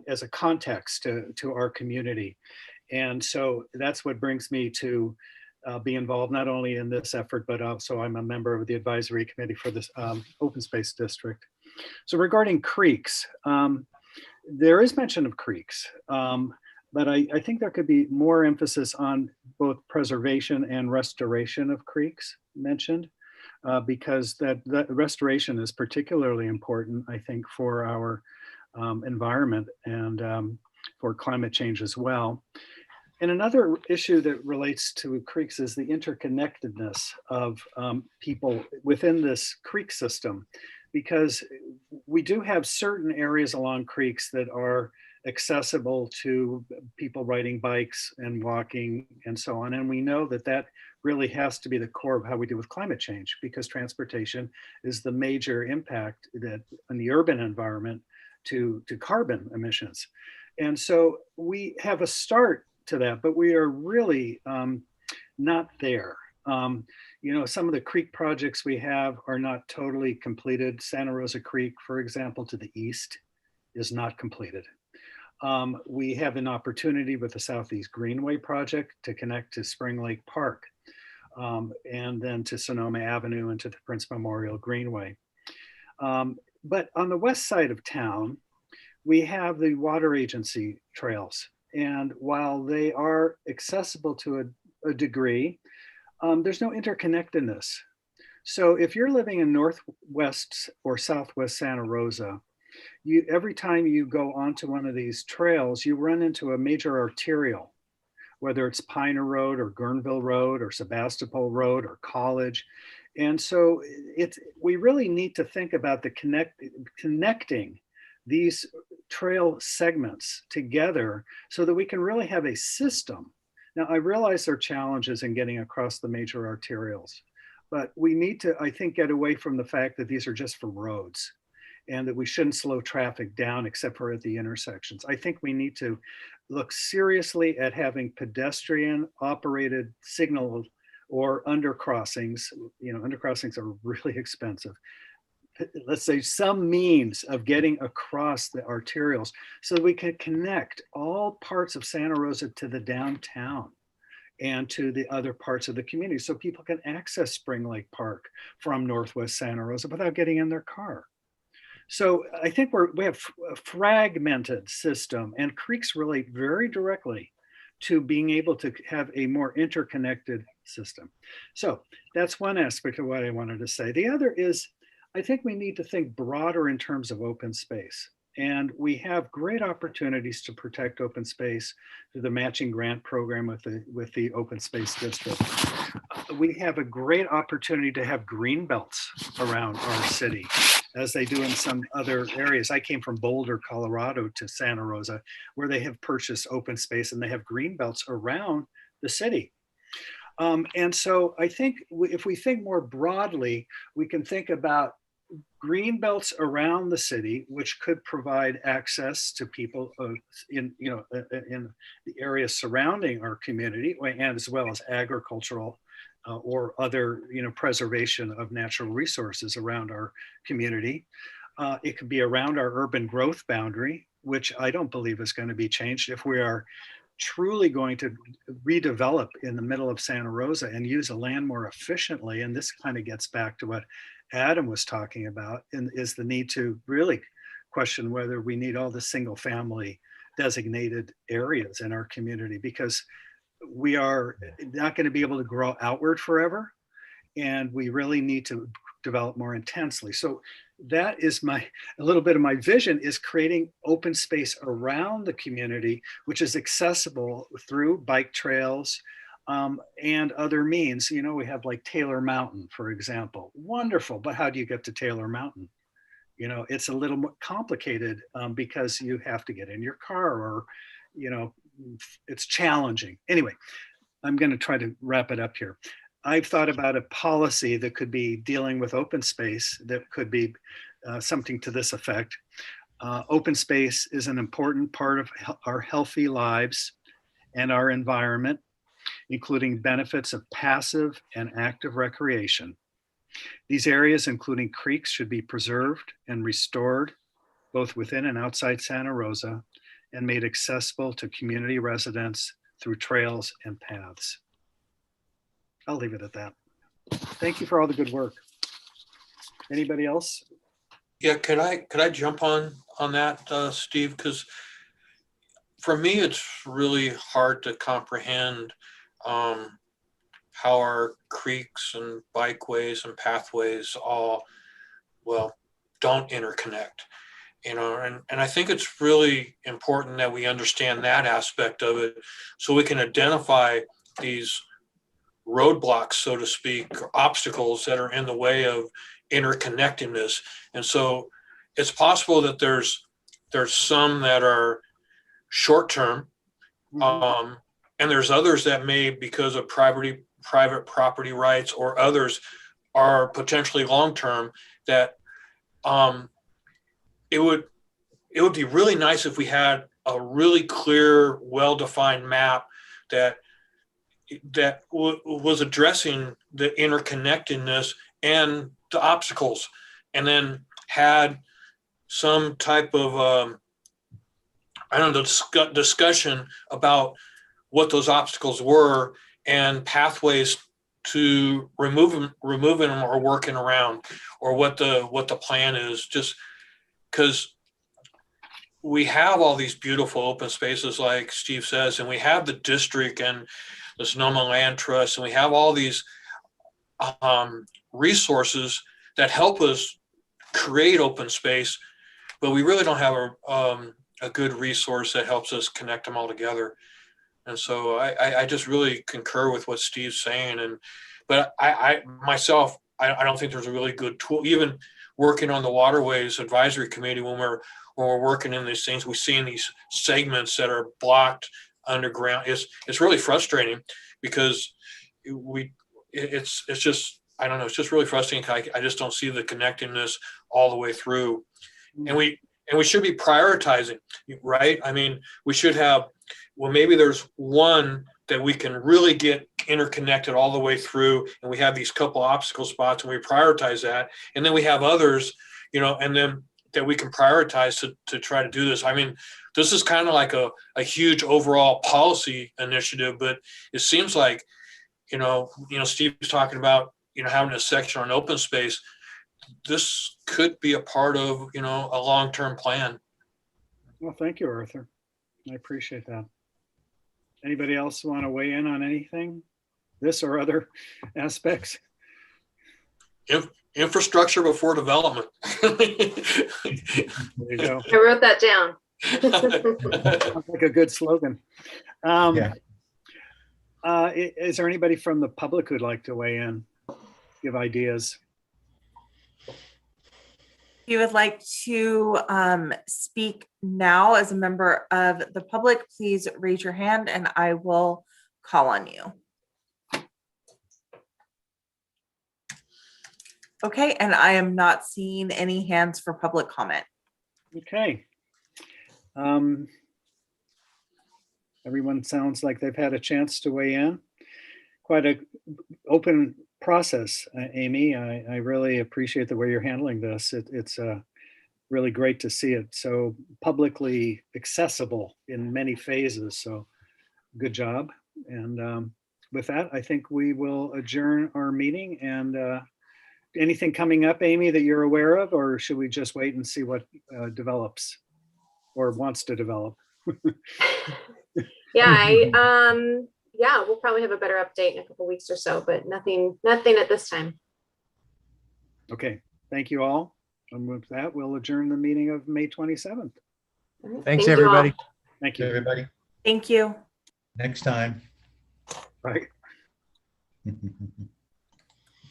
as a context to our community. And so that's what brings me to be involved not only in this effort, but also I'm a member of the advisory committee for this open space district. So regarding creeks, there is mention of creeks, but I think there could be more emphasis on both preservation and restoration of creeks mentioned, because that restoration is particularly important, I think, for our environment and for climate change as well. And another issue that relates to creeks is the interconnectedness of people within this creek system, because we do have certain areas along creeks that are accessible to people riding bikes and walking and so on. And we know that that really has to be the core of how we deal with climate change, because transportation is the major impact that in the urban environment to carbon emissions. And so we have a start to that, but we are really not there. Some of the creek projects we have are not totally completed. Santa Rosa Creek, for example, to the east is not completed. We have an opportunity with the Southeast Greenway project to connect to Spring Lake Park and then to Sonoma Avenue and to the Prince Memorial Greenway. But on the west side of town, we have the water agency trails. And while they are accessible to a degree, there's no interconnectedness. So if you're living in Northwest or Southwest Santa Rosa, every time you go onto one of these trails, you run into a major arterial, whether it's Piner Road or Guerneville Road or Sebastopol Road or College. And so we really need to think about connecting these trail segments together so that we can really have a system. Now, I realize there are challenges in getting across the major arterials, but we need to, I think, get away from the fact that these are just for roads and that we shouldn't slow traffic down except for at the intersections. I think we need to look seriously at having pedestrian operated signal or undercrossings. Undercrossings are really expensive. Let's say some means of getting across the arterials so that we can connect all parts of Santa Rosa to the downtown and to the other parts of the community so people can access Spring Lake Park from Northwest Santa Rosa without getting in their car. So I think we have a fragmented system, and creeks relate very directly to being able to have a more interconnected system. So that's one aspect of what I wanted to say. The other is, I think we need to think broader in terms of open space. And we have great opportunities to protect open space through the matching grant program with the Open Space District. We have a great opportunity to have green belts around our city, as they do in some other areas. I came from Boulder, Colorado to Santa Rosa, where they have purchased open space and they have green belts around the city. And so I think if we think more broadly, we can think about green belts around the city, which could provide access to people in the areas surrounding our community, and as well as agricultural or other preservation of natural resources around our community. It could be around our urban growth boundary, which I don't believe is going to be changed if we are truly going to redevelop in the middle of Santa Rosa and use the land more efficiently. And this kind of gets back to what Adam was talking about, and is the need to really question whether we need all the single family designated areas in our community, because we are not going to be able to grow outward forever. And we really need to develop more intensely. So that is a little bit of my vision, is creating open space around the community, which is accessible through bike trails and other means. We have like Taylor Mountain, for example. Wonderful, but how do you get to Taylor Mountain? It's a little more complicated because you have to get in your car, or, it's challenging. Anyway, I'm going to try to wrap it up here. I've thought about a policy that could be dealing with open space that could be something to this effect. Open space is an important part of our healthy lives and our environment, including benefits of passive and active recreation. These areas, including creeks, should be preserved and restored, both within and outside Santa Rosa, and made accessible to community residents through trails and paths. I'll leave it at that. Thank you for all the good work. Anybody else? Yeah, could I jump on that, Steve? Because for me, it's really hard to comprehend how our creeks and bikeways and pathways all, well, don't interconnect. And I think it's really important that we understand that aspect of it, so we can identify these roadblocks, so to speak, obstacles that are in the way of interconnectedness. And so it's possible that there's some that are short-term, and there's others that may, because of private property rights, or others are potentially long-term, that it would be really nice if we had a really clear, well-defined map that was addressing the interconnectedness and the obstacles, and then had some type of discussion about what those obstacles were and pathways to remove them or working around, or what the plan is. Just because we have all these beautiful open spaces, like Steve says, and we have the district and the Sonoma Land Trust, and we have all these resources that help us create open space, but we really don't have a good resource that helps us connect them all together. And so I just really concur with what Steve's saying. But I myself, I don't think there's a really good tool. Even working on the Waterways Advisory Committee, when we're working in these things, we see in these segments that are blocked underground. It's really frustrating, because it's just, I don't know, it's just really frustrating. I just don't see the connectedness all the way through. And we should be prioritizing, right? I mean, we should have, well, maybe there's one that we can really get interconnected all the way through, and we have these couple obstacle spots, and we prioritize that. And then we have others, and then that we can prioritize to try to do this. I mean, this is kind of like a huge overall policy initiative, but it seems like, Steve's talking about, having a section on open space. This could be a part of, a long-term plan. Well, thank you, Arthur. I appreciate that. Anybody else want to weigh in on anything, this or other aspects? Infrastructure before development. There you go. I wrote that down. Sounds like a good slogan. Is there anybody from the public who'd like to weigh in, give ideas? If you would like to speak now as a member of the public, please raise your hand and I will call on you. Okay, and I am not seeing any hands for public comment. Okay. Everyone sounds like they've had a chance to weigh in. Quite a open process, Amy. I really appreciate the way you're handling this. It's really great to see it so publicly accessible in many phases. So good job. And with that, I think we will adjourn our meeting. And anything coming up, Amy, that you're aware of, or should we just wait and see what develops or wants to develop? Yeah, we'll probably have a better update in a couple weeks or so, but nothing at this time. Okay, thank you all. And with that, we'll adjourn the meeting of May 27th. Thanks, everybody. Thank you, everybody. Thank you. Next time. Right.